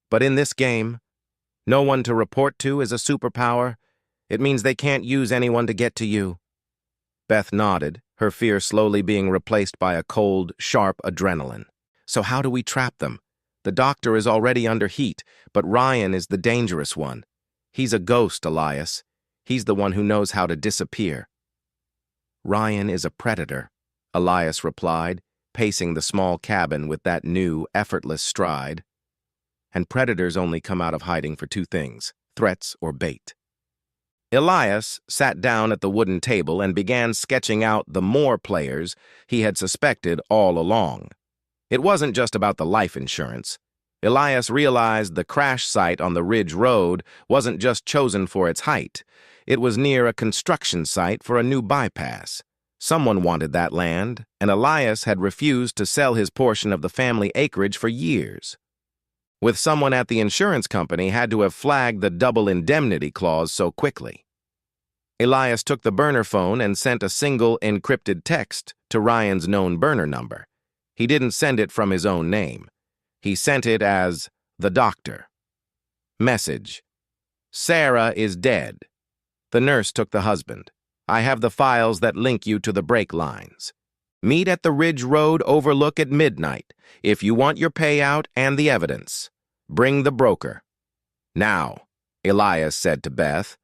[SPEAKER 1] "But in this game, no one to report to is a superpower. It means they can't use anyone to get to you." Beth nodded, her fear slowly being replaced by a cold, sharp adrenaline. "So how do we trap them? The doctor is already under heat, but Ryan is the dangerous one. He's a ghost, Elias. He's the one who knows how to disappear." "Ryan is a predator," Elias replied, pacing the small cabin with that new, effortless stride. "And predators only come out of hiding for two things: threats or bait." Elias sat down at the wooden table and began sketching out the more players he had suspected all along. It wasn't just about the life insurance. Elias realized the crash site on the Ridge Road wasn't just chosen for its height. It was near a construction site for a new bypass. Someone wanted that land, and Elias had refused to sell his portion of the family acreage for years. With someone at the insurance company had to have flagged the double indemnity clause so quickly. Elias took the burner phone and sent a single encrypted text to Ryan's known burner number. He didn't send it from his own name. He sent it as the doctor. Message: "Sarah is dead. The nurse took the husband. I have the files that link you to the brake lines. Meet at the Ridge Road overlook at midnight if you want your payout and the evidence. Bring the broker." "Now," Elias said to Beth,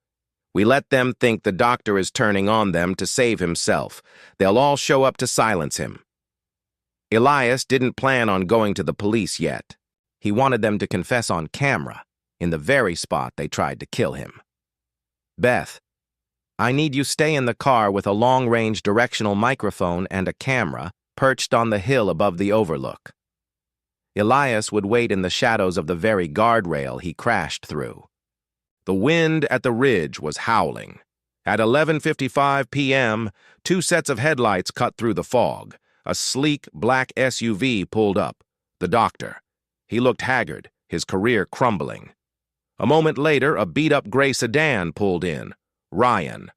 [SPEAKER 1] "we let them think the doctor is turning on them to save himself. They'll all show up to silence him." Elias didn't plan on going to the police yet. He wanted them to confess on camera, in the very spot they tried to kill him. "Beth, I need you stay in the car with a long-range directional microphone and a camera perched on the hill above the overlook." Elias would wait in the shadows of the very guardrail he crashed through. The wind at the ridge was howling. At 11:55 p.m., two sets of headlights cut through the fog. A sleek black SUV pulled up. The doctor. He looked haggard, his career crumbling. A moment later, a beat-up gray sedan pulled in. Ryan.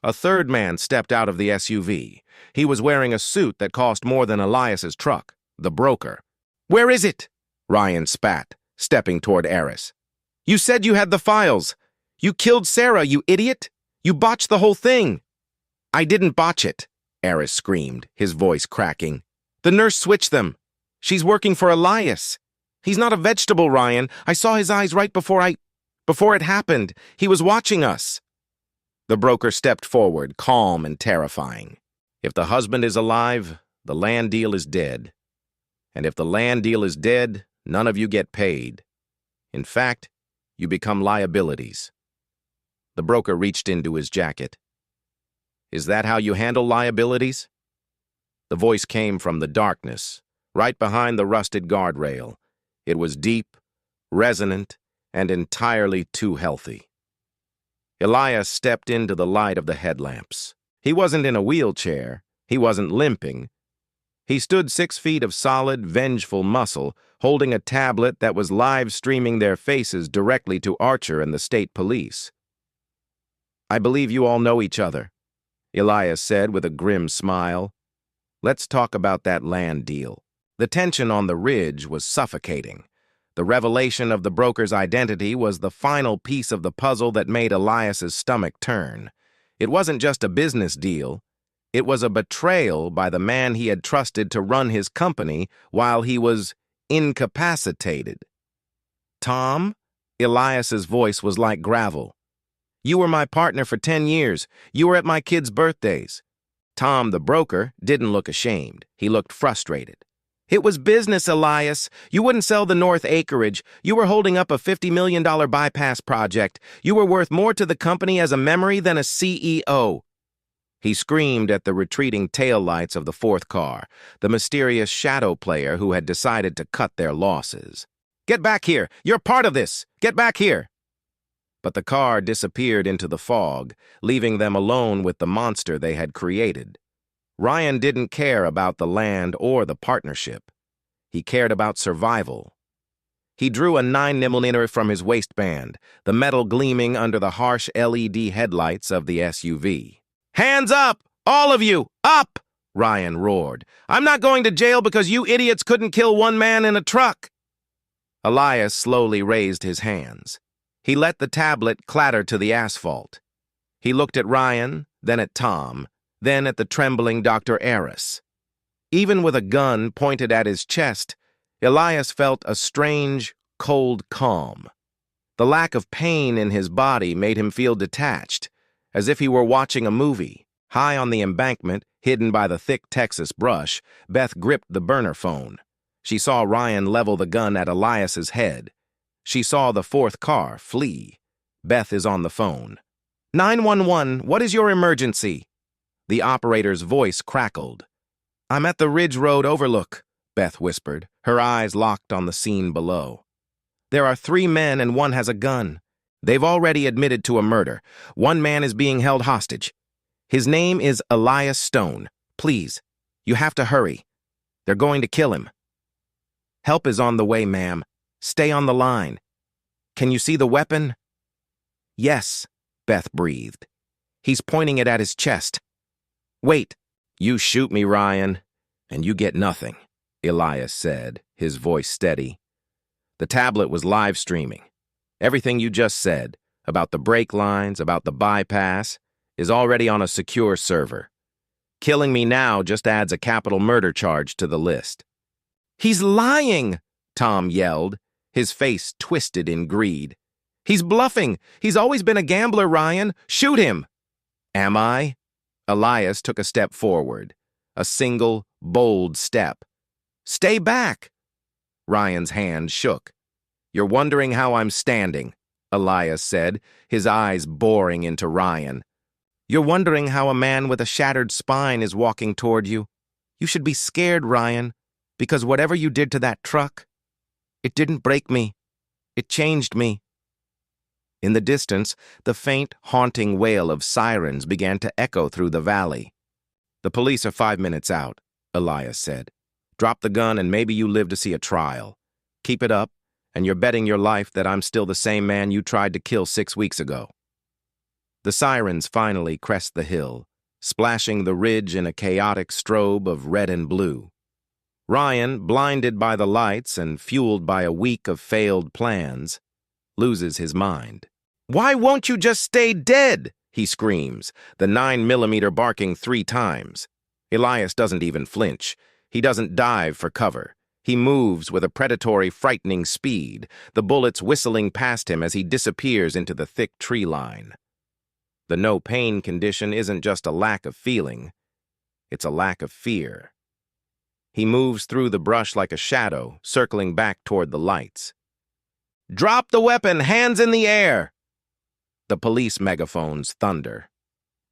[SPEAKER 1] A third man stepped out of the SUV. He was wearing a suit that cost more than Elias's truck. The broker. "Where is it?" Ryan spat, stepping toward Eris. "You said you had the files. You killed Sarah, you idiot. You botched the whole thing." "I didn't botch it," Eris screamed, his voice cracking. "The nurse switched them. She's working for Elias. He's not a vegetable, Ryan. I saw his eyes right before it happened. He was watching us." The broker stepped forward, calm and terrifying. "If the husband is alive, the land deal is dead. And if the land deal is dead, none of you get paid. In fact, you become liabilities." The broker reached into his jacket. "Is that how you handle liabilities?" The voice came from the darkness, right behind the rusted guardrail. It was deep, resonant, and entirely too healthy. Elias stepped into the light of the headlamps. He wasn't in a wheelchair. He wasn't limping. He stood 6 feet of solid, vengeful muscle, holding a tablet that was live-streaming their faces directly to Archer and the state police. "I believe you all know each other," Elias said with a grim smile. "Let's talk about that land deal." The tension on the ridge was suffocating. The revelation of the broker's identity was the final piece of the puzzle that made Elias's stomach turn. It wasn't just a business deal. It was a betrayal by the man he had trusted to run his company while he was incapacitated. "Tom?" Elias's voice was like gravel. "You were my partner for 10 years. You were at my kids' birthdays." Tom, the broker, didn't look ashamed. He looked frustrated. "It was business, Elias. You wouldn't sell the North acreage. You were holding up a $50 million bypass project. You were worth more to the company as a memory than a CEO. He screamed at the retreating taillights of the fourth car, the mysterious shadow player who had decided to cut their losses. "Get back here! You're part of this! Get back here!" But the car disappeared into the fog, leaving them alone with the monster they had created. Ryan didn't care about the land or the partnership. He cared about survival. He drew a 9mm from his waistband, the metal gleaming under the harsh LED headlights of the SUV. "Hands up! All of you! Up!" Ryan roared. "I'm not going to jail because you idiots couldn't kill one man in a truck." Elias slowly raised his hands. He let the tablet clatter to the asphalt. He looked at Ryan, then at Tom, then at the trembling Dr. Aris. Even with a gun pointed at his chest, Elias felt a strange, cold calm. The lack of pain in his body made him feel detached, as if he were watching a movie. High on the embankment, hidden by the thick Texas brush, Beth gripped the burner phone. She saw Ryan level the gun at Elias's head. She saw the fourth car flee. Beth is on the phone. 911, what is your emergency?" The operator's voice crackled. "I'm at the Ridge Road overlook," Beth whispered, her eyes locked on the scene below. "There are 3 men and one has a gun. They've already admitted to a murder. One man is being held hostage. His name is Elias Stone. Please, you have to hurry. They're going to kill him." "Help is on the way, ma'am. Stay on the line. Can you see the weapon?" "Yes," Beth breathed. "He's pointing it at his chest." "Wait." "You shoot me, Ryan, and you get nothing," Elias said, his voice steady. The tablet was live streaming. Everything you just said, about the brake lines, about the bypass, is already on a secure server. Killing me now just adds a capital murder charge to the list. "He's lying!" Tom yelled, his face twisted in greed. "He's bluffing! He's always been a gambler, Ryan! Shoot him!" "Am I?" Elias took a step forward, a single, bold step. "Stay back!" Ryan's hand shook. "You're wondering how I'm standing," Elias said, his eyes boring into Ryan. "You're wondering how a man with a shattered spine is walking toward you. You should be scared, Ryan, because whatever you did to that truck, it didn't break me. It changed me." In the distance, the faint, haunting wail of sirens began to echo through the valley. "The police are 5 minutes out," Elias said. "Drop the gun and maybe you live to see a trial. Keep it up, and you're betting your life that I'm still the same man you tried to kill 6 weeks ago." The sirens finally crest the hill, splashing the ridge in a chaotic strobe of red and blue. Ryan, blinded by the lights and fueled by a week of failed plans, loses his mind. "Why won't you just stay dead?" he screams, the 9mm barking 3 times. Elias doesn't even flinch. He doesn't dive for cover. He moves with a predatory, frightening speed, the bullets whistling past him as he disappears into the thick tree line. The no-pain condition isn't just a lack of feeling. It's a lack of fear. He moves through the brush like a shadow, circling back toward the lights. "Drop the weapon! Hands in the air!" The police megaphones thunder.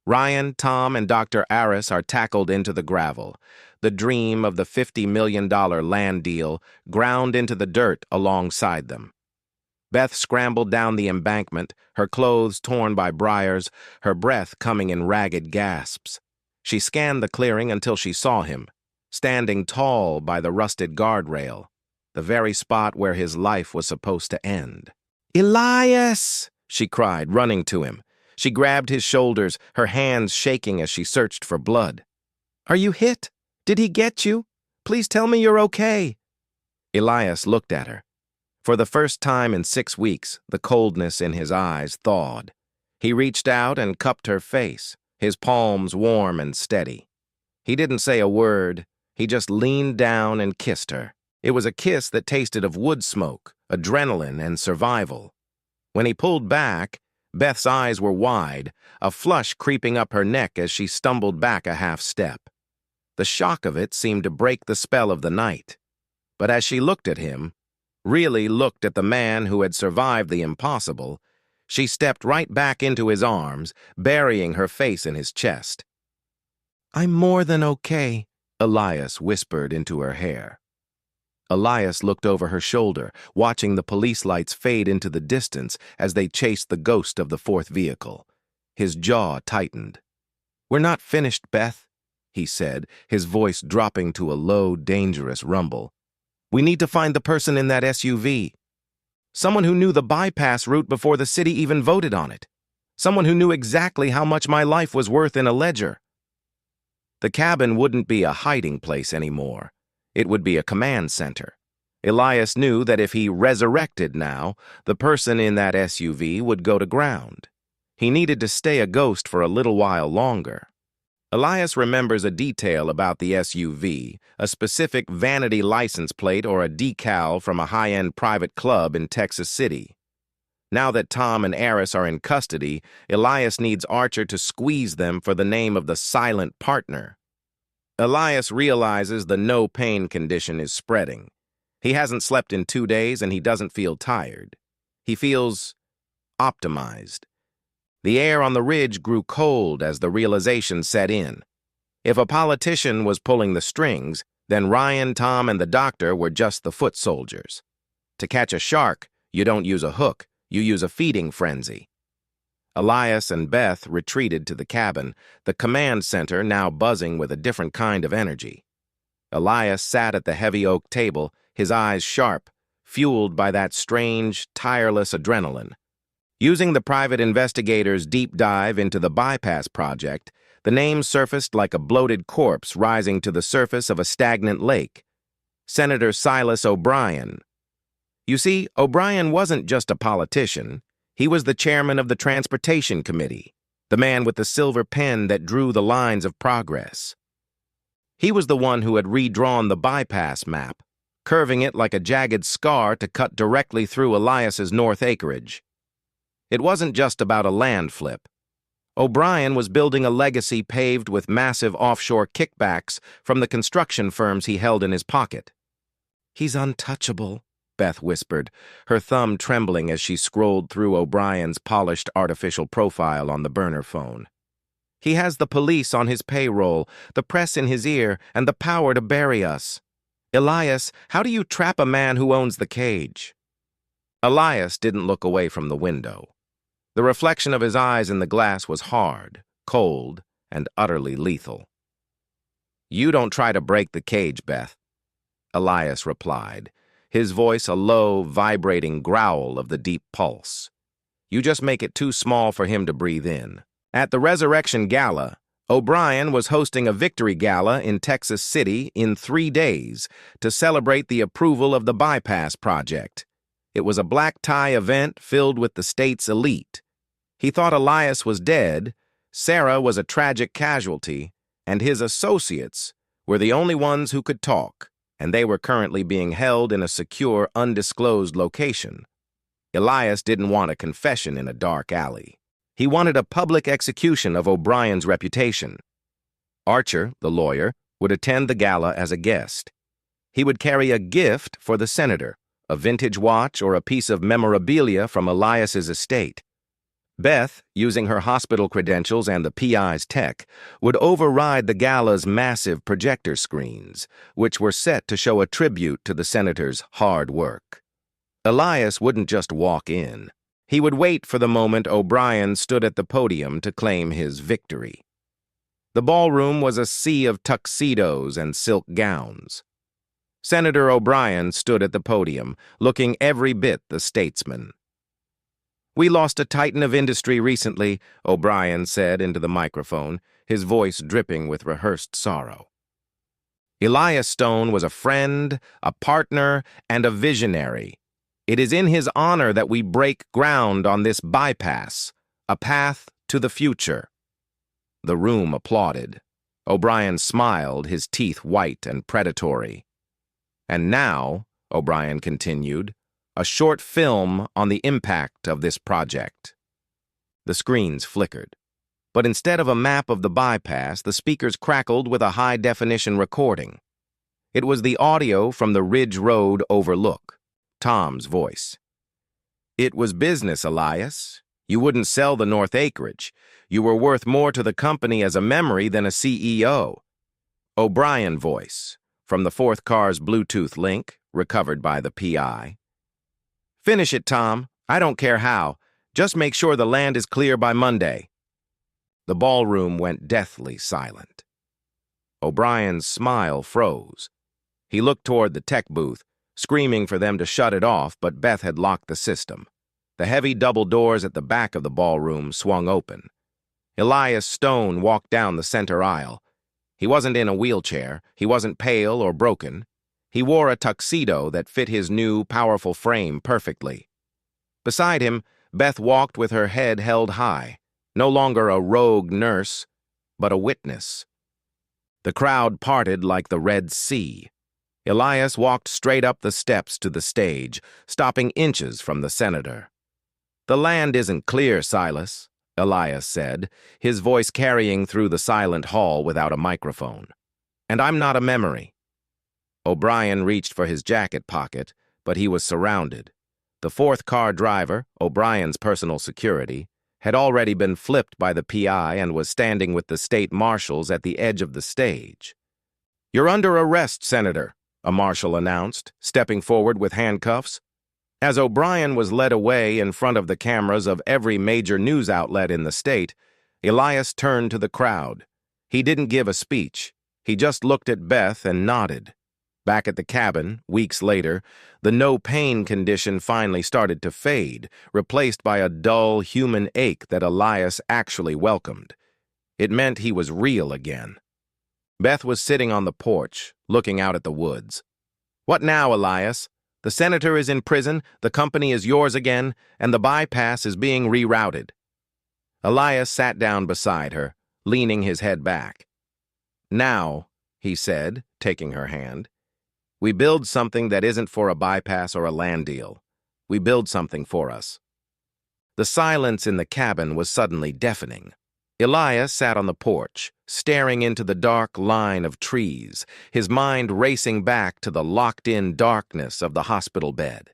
[SPEAKER 1] Ryan, Tom, and Dr. Aris are tackled into the gravel, the dream of the $50 million land deal ground into the dirt alongside them. Beth scrambled down the embankment, her clothes torn by briars, her breath coming in ragged gasps. She scanned the clearing until she saw him, standing tall by the rusted guardrail, the very spot where his life was supposed to end. "Elias!" she cried, running to him. She grabbed his shoulders, her hands shaking as she searched for blood. "Are you hit? Did he get you? Please tell me you're okay." Elias looked at her. For the first time in 6 weeks, the coldness in his eyes thawed. He reached out and cupped her face, his palms warm and steady. He didn't say a word. He just leaned down and kissed her. It was a kiss that tasted of wood smoke, adrenaline, and survival. When he pulled back, Beth's eyes were wide, a flush creeping up her neck as she stumbled back a half step. The shock of it seemed to break the spell of the night. But as she looked at him, really looked at the man who had survived the impossible, she stepped right back into his arms, burying her face in his chest. "I'm more than okay," Elias whispered into her hair. Elias looked over her shoulder, watching the police lights fade into the distance as they chased the ghost of the 4th vehicle. His jaw tightened. "We're not finished, Beth," he said, his voice dropping to a low, dangerous rumble. We need to find the person in that SUV. Someone who knew the bypass route before the city even voted on it. Someone who knew exactly how much my life was worth in a ledger. The cabin wouldn't be a hiding place anymore. It would be a command center. Elias knew that if he resurrected now, the person in that SUV would go to ground. He needed to stay a ghost for a little while longer. Elias remembers a detail about the SUV, a specific vanity license plate or a decal from a high-end private club in Texas City. Now that Tom and Eris are in custody, Elias needs Archer to squeeze them for the name of the silent partner. Elias realizes the no-pain condition is spreading. He hasn't slept in 2 days and he doesn't feel tired. He feels optimized. The air on the ridge grew cold as the realization set in. If a politician was pulling the strings, then Ryan, Tom, and the doctor were just the foot soldiers. To catch a shark, you don't use a hook, you use a feeding frenzy. Elias and Beth retreated to the cabin, the command center now buzzing with a different kind of energy. Elias sat at the heavy oak table, his eyes sharp, fueled by that strange, tireless adrenaline. Using the private investigator's deep dive into the bypass project, the name surfaced like a bloated corpse rising to the surface of a stagnant lake. Senator Silas O'Brien. You see, O'Brien wasn't just a politician. He was the chairman of the Transportation Committee, the man with the silver pen that drew the lines of progress. He was the one who had redrawn the bypass map, curving it like a jagged scar to cut directly through Elias's north acreage. It wasn't just about a land flip. O'Brien was building a legacy paved with massive offshore kickbacks from the construction firms he held in his pocket. "He's untouchable," Beth whispered, her thumb trembling as she scrolled through O'Brien's polished artificial profile on the burner phone. "He has the police on his payroll, the press in his ear, and the power to bury us. Elias, how do you trap a man who owns the cage?" Elias didn't look away from the window. The reflection of his eyes in the glass was hard, cold, and utterly lethal. "You don't try to break the cage, Beth," Elias replied, his voice a low, vibrating growl of the deep pulse. "You just make it too small for him to breathe in." At the Resurrection Gala, O'Brien was hosting a victory gala in Texas City in 3 days to celebrate the approval of the bypass project. It was a black-tie event filled with the state's elite. He thought Elias was dead, Sarah was a tragic casualty, and his associates were the only ones who could talk, and they were currently being held in a secure, undisclosed location. Elias didn't want a confession in a dark alley. He wanted a public execution of O'Brien's reputation. Archer, the lawyer, would attend the gala as a guest. He would carry a gift for the senator, a vintage watch or a piece of memorabilia from Elias's estate. Beth, using her hospital credentials and the PI's tech, would override the gala's massive projector screens, which were set to show a tribute to the senator's hard work. Elias wouldn't just walk in. He would wait for the moment O'Brien stood at the podium to claim his victory. The ballroom was a sea of tuxedos and silk gowns. Senator O'Brien stood at the podium, looking every bit the statesman. "We lost a titan of industry recently," O'Brien said into the microphone, his voice dripping with rehearsed sorrow. "Elias Stone was a friend, a partner, and a visionary. It is in his honor that we break ground on this bypass, a path to the future." The room applauded. O'Brien smiled, his teeth white and predatory. "And now," O'Brien continued, "a short film on the impact of this project." The screens flickered. But instead of a map of the bypass, the speakers crackled with a high-definition recording. It was the audio from the Ridge Road overlook, Tom's voice. "It was business, Elias. You wouldn't sell the North acreage. You were worth more to the company as a memory than a CEO. O'Brien voice, from the fourth car's Bluetooth link, recovered by the PI. "Finish it, Tom. I don't care how. Just make sure the land is clear by Monday." The ballroom went deathly silent. O'Brien's smile froze. He looked toward the tech booth, screaming for them to shut it off, but Beth had locked the system. The heavy double doors at the back of the ballroom swung open. Elias Stone walked down the center aisle. He wasn't in a wheelchair. He wasn't pale or broken. He wore a tuxedo that fit his new, powerful frame perfectly. Beside him, Beth walked with her head held high, no longer a rogue nurse, but a witness. The crowd parted like the Red Sea. Elias walked straight up the steps to the stage, stopping inches from the senator. "The land isn't clear, Silas," Elias said, his voice carrying through the silent hall without a microphone. "And I'm not a memory." O'Brien reached for his jacket pocket, but he was surrounded. The fourth car driver, O'Brien's personal security, had already been flipped by the PI and was standing with the state marshals at the edge of the stage. "You're under arrest, Senator," a marshal announced, stepping forward with handcuffs. As O'Brien was led away in front of the cameras of every major news outlet in the state, Elias turned to the crowd. He didn't give a speech. He just looked at Beth and nodded. Back at the cabin, weeks later, the no-pain condition finally started to fade, replaced by a dull human ache that Elias actually welcomed. It meant he was real again. Beth was sitting on the porch, looking out at the woods. "What now, Elias? The senator is in prison, the company is yours again, and the bypass is being rerouted." Elias sat down beside her, leaning his head back. "Now," he said, taking her hand, "we build something that isn't for a bypass or a land deal. We build something for us." The silence in the cabin was suddenly deafening. Elias sat on the porch, staring into the dark line of trees, his mind racing back to the locked-in darkness of the hospital bed.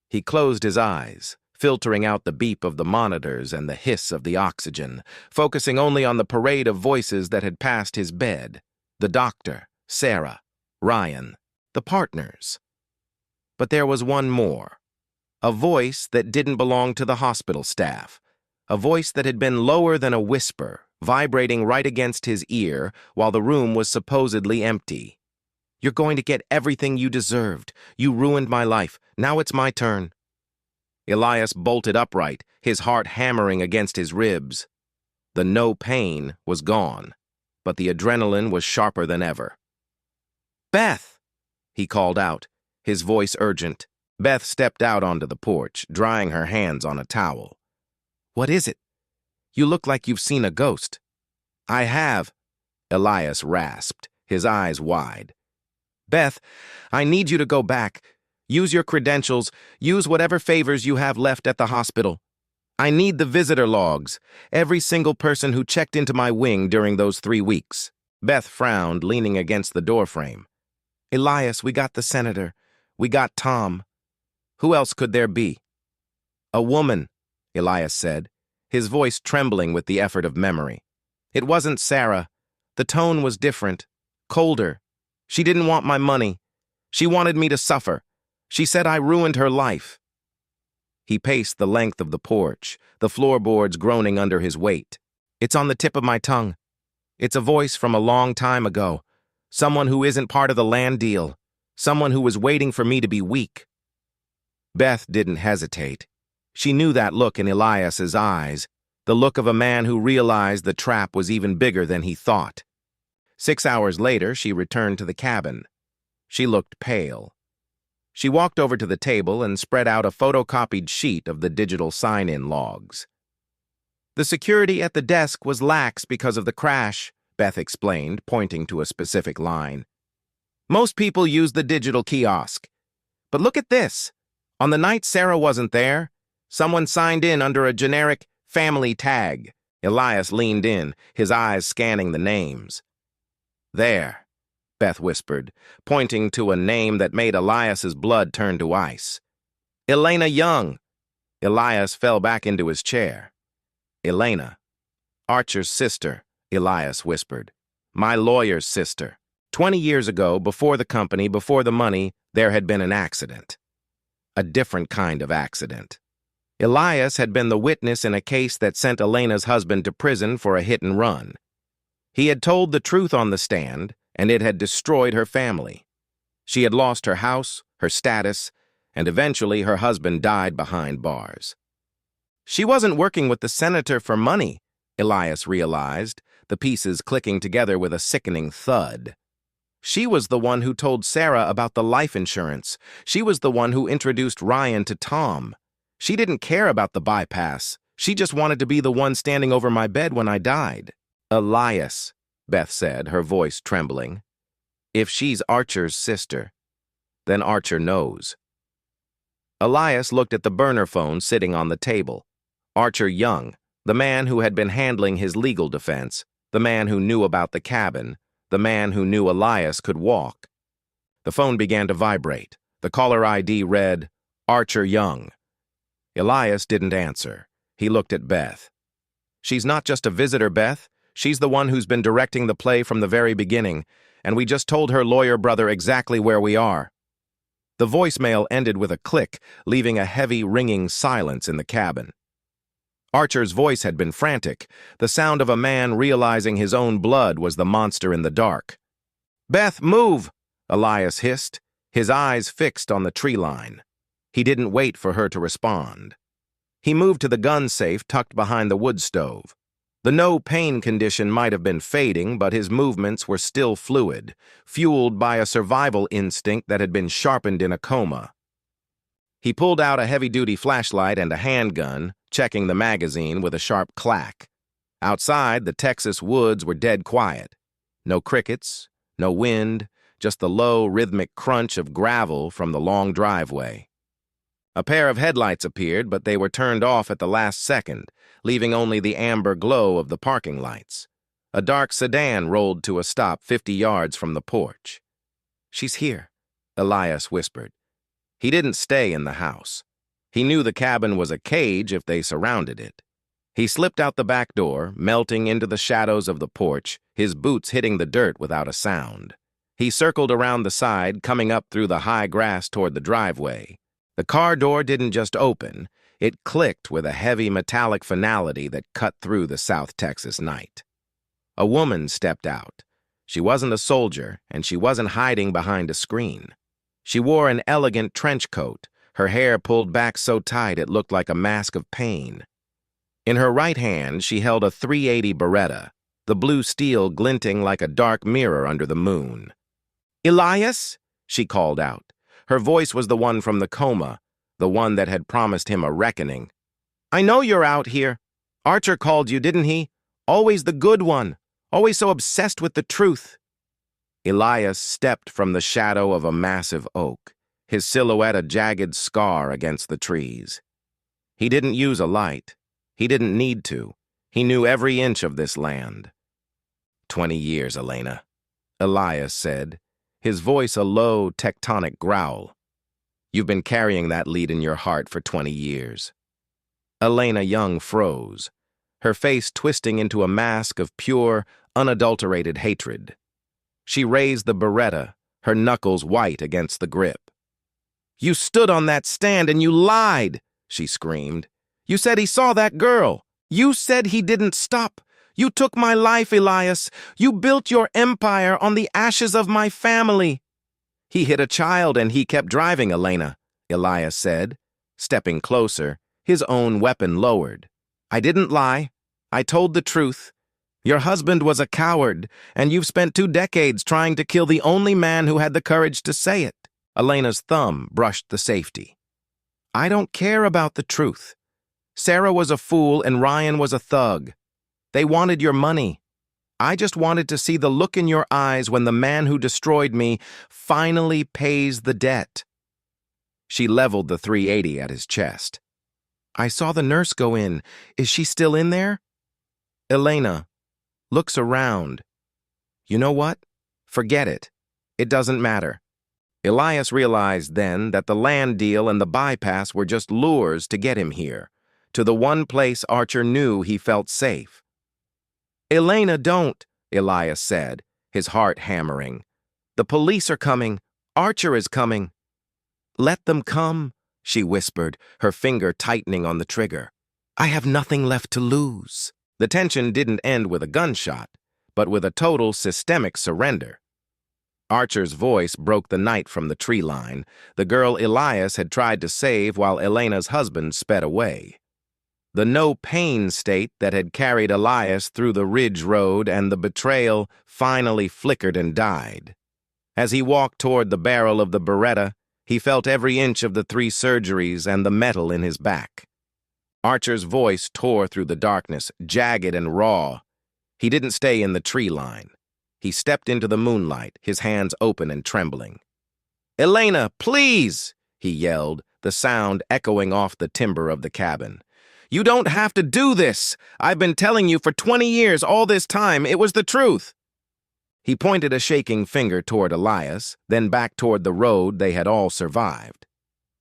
[SPEAKER 1] He closed his eyes, filtering out the beep of the monitors and the hiss of the oxygen, focusing only on the parade of voices that had passed his bed: the doctor, Sarah, Ryan, the partners. But there was one more. A voice that didn't belong to the hospital staff. A voice that had been lower than a whisper, vibrating right against his ear while the room was supposedly empty. "You're going to get everything you deserved. You ruined my life. Now it's my turn." Elias bolted upright, his heart hammering against his ribs. The no pain was gone, but the adrenaline was sharper than ever. "Beth!" he called out, his voice urgent. Beth stepped out onto the porch, drying her hands on a towel. "What is it? You look like you've seen a ghost." "I have," Elias rasped, his eyes wide. "Beth, I need you to go back. Use your credentials. Use whatever favors you have left at the hospital. I need the visitor logs. Every single person who checked into my wing during those 3 weeks." Beth frowned, leaning against the doorframe. "Elias, we got the senator. We got Tom. Who else could there be?" "A woman," Elias said, his voice trembling with the effort of memory. "It wasn't Sarah. The tone was different, colder. She didn't want my money. She wanted me to suffer. She said I ruined her life." He paced the length of the porch, the floorboards groaning under his weight. "It's on the tip of my tongue. It's a voice from a long time ago. Someone who isn't part of the land deal. Someone who was waiting for me to be weak." Beth didn't hesitate. She knew that look in Elias's eyes, the look of a man who realized the trap was even bigger than he thought. 6 hours later, she returned to the cabin. She looked pale. She walked over to the table and spread out a photocopied sheet of the digital sign-in logs. "The security at the desk was lax because of the crash," Beth explained, pointing to a specific line. "Most people use the digital kiosk. But look at this. On the night Sarah wasn't there, someone signed in under a generic family tag." Elias leaned in, his eyes scanning the names. "There," Beth whispered, pointing to a name that made Elias's blood turn to ice. "Elena Young." Elias fell back into his chair. "Elena. Archer's sister," Elias whispered. "My lawyer's sister. 20 years ago, before the company, before the money, there had been an accident. A different kind of accident. Elias had been the witness in a case that sent Elena's husband to prison for a hit and run. He had told the truth on the stand, and it had destroyed her family. She had lost her house, her status, and eventually her husband died behind bars. She wasn't working with the senator for money, Elias realized, the pieces clicking together with a sickening thud. She was the one who told Sarah about the life insurance. She was the one who introduced Ryan to Tom. She didn't care about the bypass. She just wanted to be the one standing over my bed when I died. Elias, Beth said, her voice trembling. If she's Archer's sister, then Archer knows. Elias looked at the burner phone sitting on the table. Archer Young, the man who had been handling his legal defense, the man who knew about the cabin, the man who knew Elias could walk. The phone began to vibrate. The caller ID read, Archer Young. Elias didn't answer. He looked at Beth. She's not just a visitor, Beth. She's the one who's been directing the play from the very beginning, and we just told her lawyer brother exactly where we are. The voicemail ended with a click, leaving a heavy, ringing silence in the cabin. Archer's voice had been frantic, the sound of a man realizing his own blood was the monster in the dark. Beth, move! Elias hissed, his eyes fixed on the tree line. He didn't wait for her to respond. He moved to the gun safe tucked behind the wood stove. The no-pain condition might have been fading, but his movements were still fluid, fueled by a survival instinct that had been sharpened in a coma. He pulled out a heavy-duty flashlight and a handgun, checking the magazine with a sharp clack. Outside, the Texas woods were dead quiet. No crickets, no wind, just the low, rhythmic crunch of gravel from the long driveway. A pair of headlights appeared, but they were turned off at the last second, leaving only the amber glow of the parking lights. A dark sedan rolled to a stop 50 yards from the porch. She's here, Elias whispered. He didn't stay in the house. He knew the cabin was a cage if they surrounded it. He slipped out the back door, melting into the shadows of the porch, his boots hitting the dirt without a sound. He circled around the side, coming up through the high grass toward the driveway. The car door didn't just open, it clicked with a heavy metallic finality that cut through the South Texas night. A woman stepped out. She wasn't a soldier, and she wasn't hiding behind a screen. She wore an elegant trench coat, her hair pulled back so tight it looked like a mask of pain. In her right hand, she held a .380 Beretta, the blue steel glinting like a dark mirror under the moon. "Elias?" she called out. Her voice was the one from the coma, the one that had promised him a reckoning. "I know you're out here. Archer called you, didn't he? Always the good one, always so obsessed with the truth." Elias stepped from the shadow of a massive oak, his silhouette a jagged scar against the trees. He didn't use a light. He didn't need to. He knew every inch of this land. 20 years, Elena," Elias said, his voice a low, tectonic growl. "You've been carrying that lead in your heart for 20 years. Elena Young froze, her face twisting into a mask of pure, unadulterated hatred. She raised the Beretta, her knuckles white against the grip. "You stood on that stand and you lied," she screamed. "You said he saw that girl. You said he didn't stop. You took my life, Elias. You built your empire on the ashes of my family." "He hit a child and he kept driving, Elena," Elias said, stepping closer, his own weapon lowered. "I didn't lie. I told the truth. Your husband was a coward, and you've spent 2 decades trying to kill the only man who had the courage to say it." Elena's thumb brushed the safety. "I don't care about the truth. Sarah was a fool and Ryan was a thug. They wanted your money. I just wanted to see the look in your eyes when the man who destroyed me finally pays the debt." She leveled the .380 at his chest. "I saw the nurse go in. Is she still in there?" Elena looks around. "You know what? Forget it. It doesn't matter." Elias realized then that the land deal and the bypass were just lures to get him here, to the one place Archer knew he felt safe. "Elena, don't," Elias said, his heart hammering. "The police are coming. Archer is coming." "Let them come," she whispered, her finger tightening on the trigger. "I have nothing left to lose." The tension didn't end with a gunshot, but with a total systemic surrender. Archer's voice broke the night from the tree line. The girl Elias had tried to save while Elena's husband sped away. The no-pain state that had carried Elias through the ridge road and the betrayal finally flickered and died. As he walked toward the barrel of the Beretta, he felt every inch of the 3 surgeries and the metal in his back. Archer's voice tore through the darkness, jagged and raw. He didn't stay in the tree line. He stepped into the moonlight, his hands open and trembling. "Elena, please!" he yelled, the sound echoing off the timber of the cabin. "You don't have to do this! I've been telling you for 20 years, all this time, it was the truth!" He pointed a shaking finger toward Elias, then back toward the road they had all survived.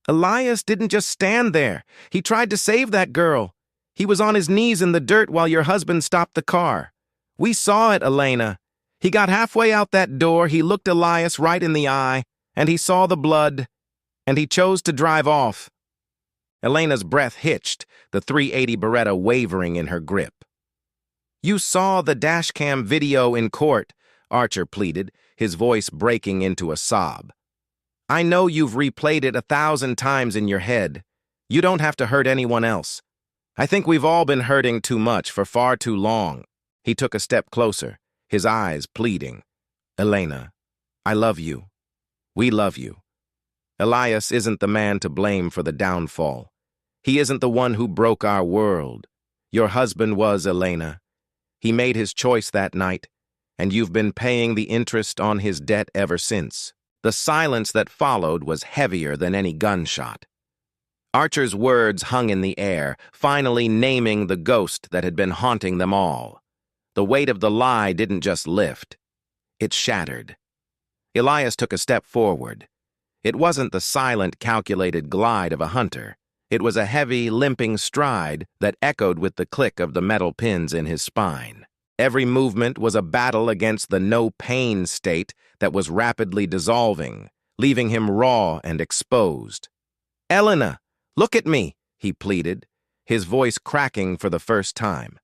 [SPEAKER 1] "Elias didn't just stand there. He tried to save that girl. He was on his knees in the dirt while your husband stopped the car. We saw it, Elena. He got halfway out that door, he looked Elias right in the eye, and he saw the blood, and he chose to drive off." Elena's breath hitched, the .380 Beretta wavering in her grip. "You saw the dashcam video in court," Archer pleaded, his voice breaking into a sob. "I know you've replayed it 1,000 times in your head. You don't have to hurt anyone else. I think we've all been hurting too much for far too long." He took a step closer, his eyes pleading. "Elena, I love you. We love you. Elias isn't the man to blame for the downfall. He isn't the one who broke our world. Your husband was, Elena. He made his choice that night, and you've been paying the interest on his debt ever since." The silence that followed was heavier than any gunshot. Archer's words hung in the air, finally naming the ghost that had been haunting them all. The weight of the lie didn't just lift. It shattered. Elias took a step forward. It wasn't the silent, calculated glide of a hunter. It was a heavy, limping stride that echoed with the click of the metal pins in his spine. Every movement was a battle against the no-pain state that was rapidly dissolving, leaving him raw and exposed. "Elena, look at me," he pleaded, his voice cracking for the first time.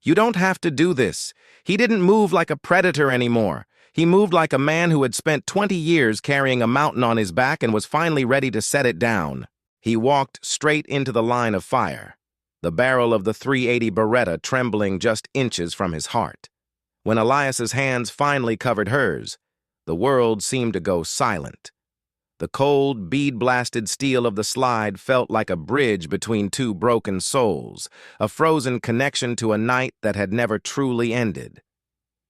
[SPEAKER 1] "You don't have to do this." He didn't move like a predator anymore. He moved like a man who had spent 20 years carrying a mountain on his back and was finally ready to set it down. He walked straight into the line of fire, the barrel of the .380 Beretta trembling just inches from his heart. When Elias's hands finally covered hers, the world seemed to go silent. The cold, bead-blasted steel of the slide felt like a bridge between 2 broken souls, a frozen connection to a night that had never truly ended.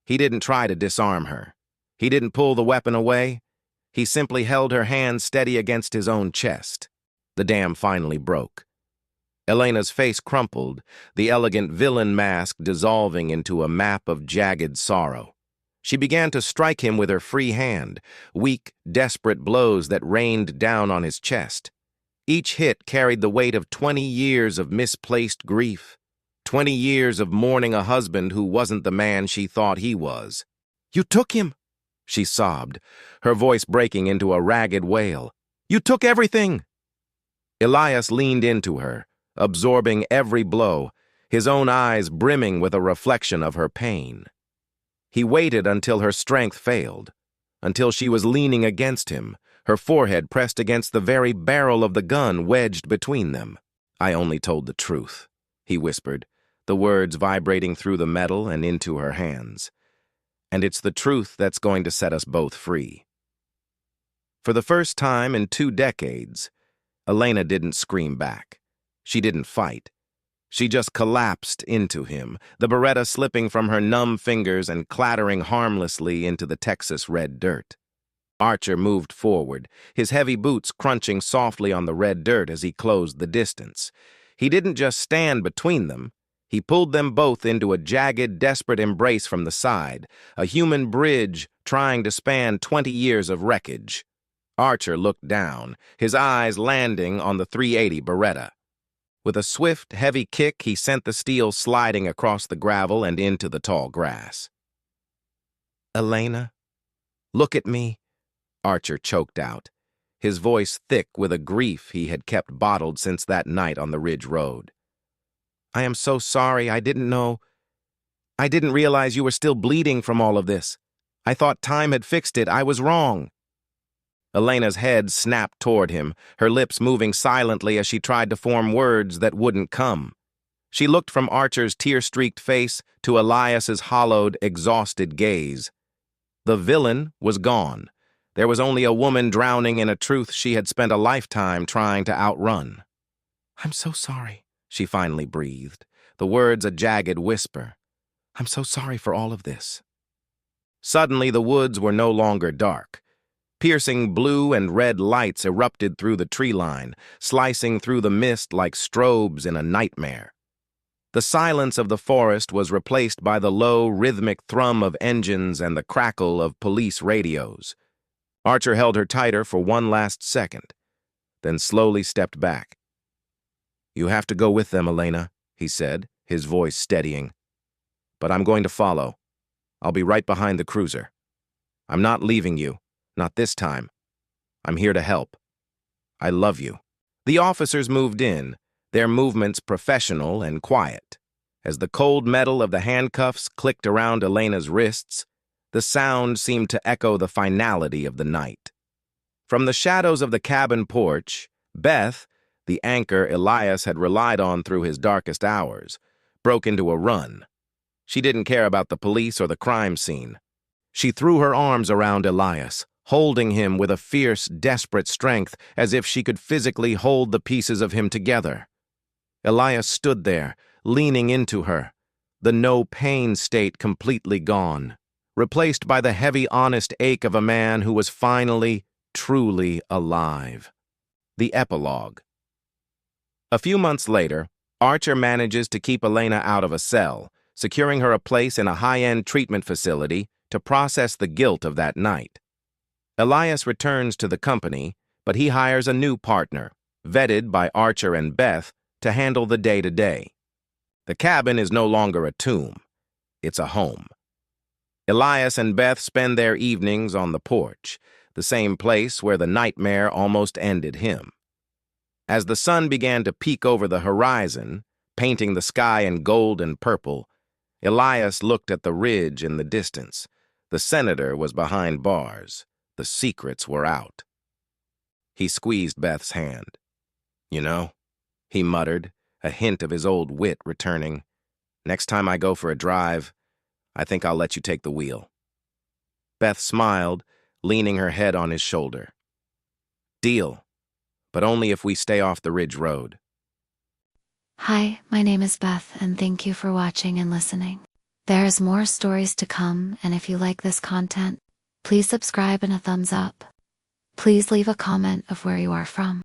[SPEAKER 1] He didn't try to disarm her. He didn't pull the weapon away. He simply held her hand steady against his own chest. The dam finally broke. Elena's face crumpled, the elegant villain mask dissolving into a map of jagged sorrow. She began to strike him with her free hand, weak, desperate blows that rained down on his chest. Each hit carried the weight of 20 years of misplaced grief, 20 years of mourning a husband who wasn't the man she thought he was. "You took him," she sobbed, her voice breaking into a ragged wail. "You took everything." Elias leaned into her, absorbing every blow, his own eyes brimming with a reflection of her pain. He waited until her strength failed, until she was leaning against him, her forehead pressed against the very barrel of the gun wedged between them. "I only told the truth," he whispered, the words vibrating through the metal and into her hands. "And it's the truth that's going to set us both free." For the first time in 2 decades, Elena didn't scream back. She didn't fight. She just collapsed into him, the Beretta slipping from her numb fingers and clattering harmlessly into the Texas red dirt. Archer moved forward, his heavy boots crunching softly on the red dirt as he closed the distance. He didn't just stand between them. He pulled them both into a jagged, desperate embrace from the side, a human bridge trying to span 20 years of wreckage. Archer looked down, his eyes landing on the .380 Beretta. With a swift, heavy kick, he sent the steel sliding across the gravel and into the tall grass. "Elena, look at me," Archer choked out, his voice thick with a grief he had kept bottled since that night on the Ridge Road. "I am so sorry. I didn't know. I didn't realize you were still bleeding from all of this. I thought time had fixed it. I was wrong. Elena's head snapped toward him, her lips moving silently as she tried to form words that wouldn't come. She looked from Archer's tear-streaked face to Elias's hollowed, exhausted gaze. The villain was gone. There was only a woman drowning in a truth she had spent a lifetime trying to outrun. "I'm so sorry," she finally breathed, the words a jagged whisper. "I'm so sorry for all of this." Suddenly, the woods were no longer dark. Piercing blue and red lights erupted through the tree line, slicing through the mist like strobes in a nightmare. The silence of the forest was replaced by the low, rhythmic thrum of engines and the crackle of police radios. Archer held her tighter for one last second, then slowly stepped back. "You have to go with them, Elena," he said, his voice steadying. "But I'm going to follow. I'll be right behind the cruiser. I'm not leaving you, not this time. I'm here to help. I love you." The officers moved in, their movements professional and quiet. As the cold metal of the handcuffs clicked around Elena's wrists, the sound seemed to echo the finality of the night. From the shadows of the cabin porch, Beth, the anchor Elias had relied on through his darkest hours, broke into a run. She didn't care about the police or the crime scene. She threw her arms around Elias, holding him with a fierce, desperate strength, as if she could physically hold the pieces of him together. Elias stood there, leaning into her, the no-pain state completely gone, replaced by the heavy, honest ache of a man who was finally, truly alive. The epilogue. A few months later, Archer manages to keep Elena out of a cell, securing her a place in a high-end treatment facility to process the guilt of that night. Elias returns to the company, but he hires a new partner, vetted by Archer and Beth, to handle the day-to-day. The cabin is no longer a tomb. It's a home. Elias and Beth spend their evenings on the porch, the same place where the nightmare almost ended him. As the sun began to peek over the horizon, painting the sky in gold and purple, Elias looked at the ridge in the distance. The senator was behind bars. The secrets were out. He squeezed Beth's hand. "You know," he muttered, a hint of his old wit returning, "next time I go for a drive, I think I'll let you take the wheel." Beth smiled, leaning her head on his shoulder. "Deal, but only if we stay off the Ridge Road."
[SPEAKER 2] Hi, my name is Beth, and thank you for watching and listening. There's more stories to come, and if you like this content, please subscribe and a thumbs up. Please leave a comment of where you are from.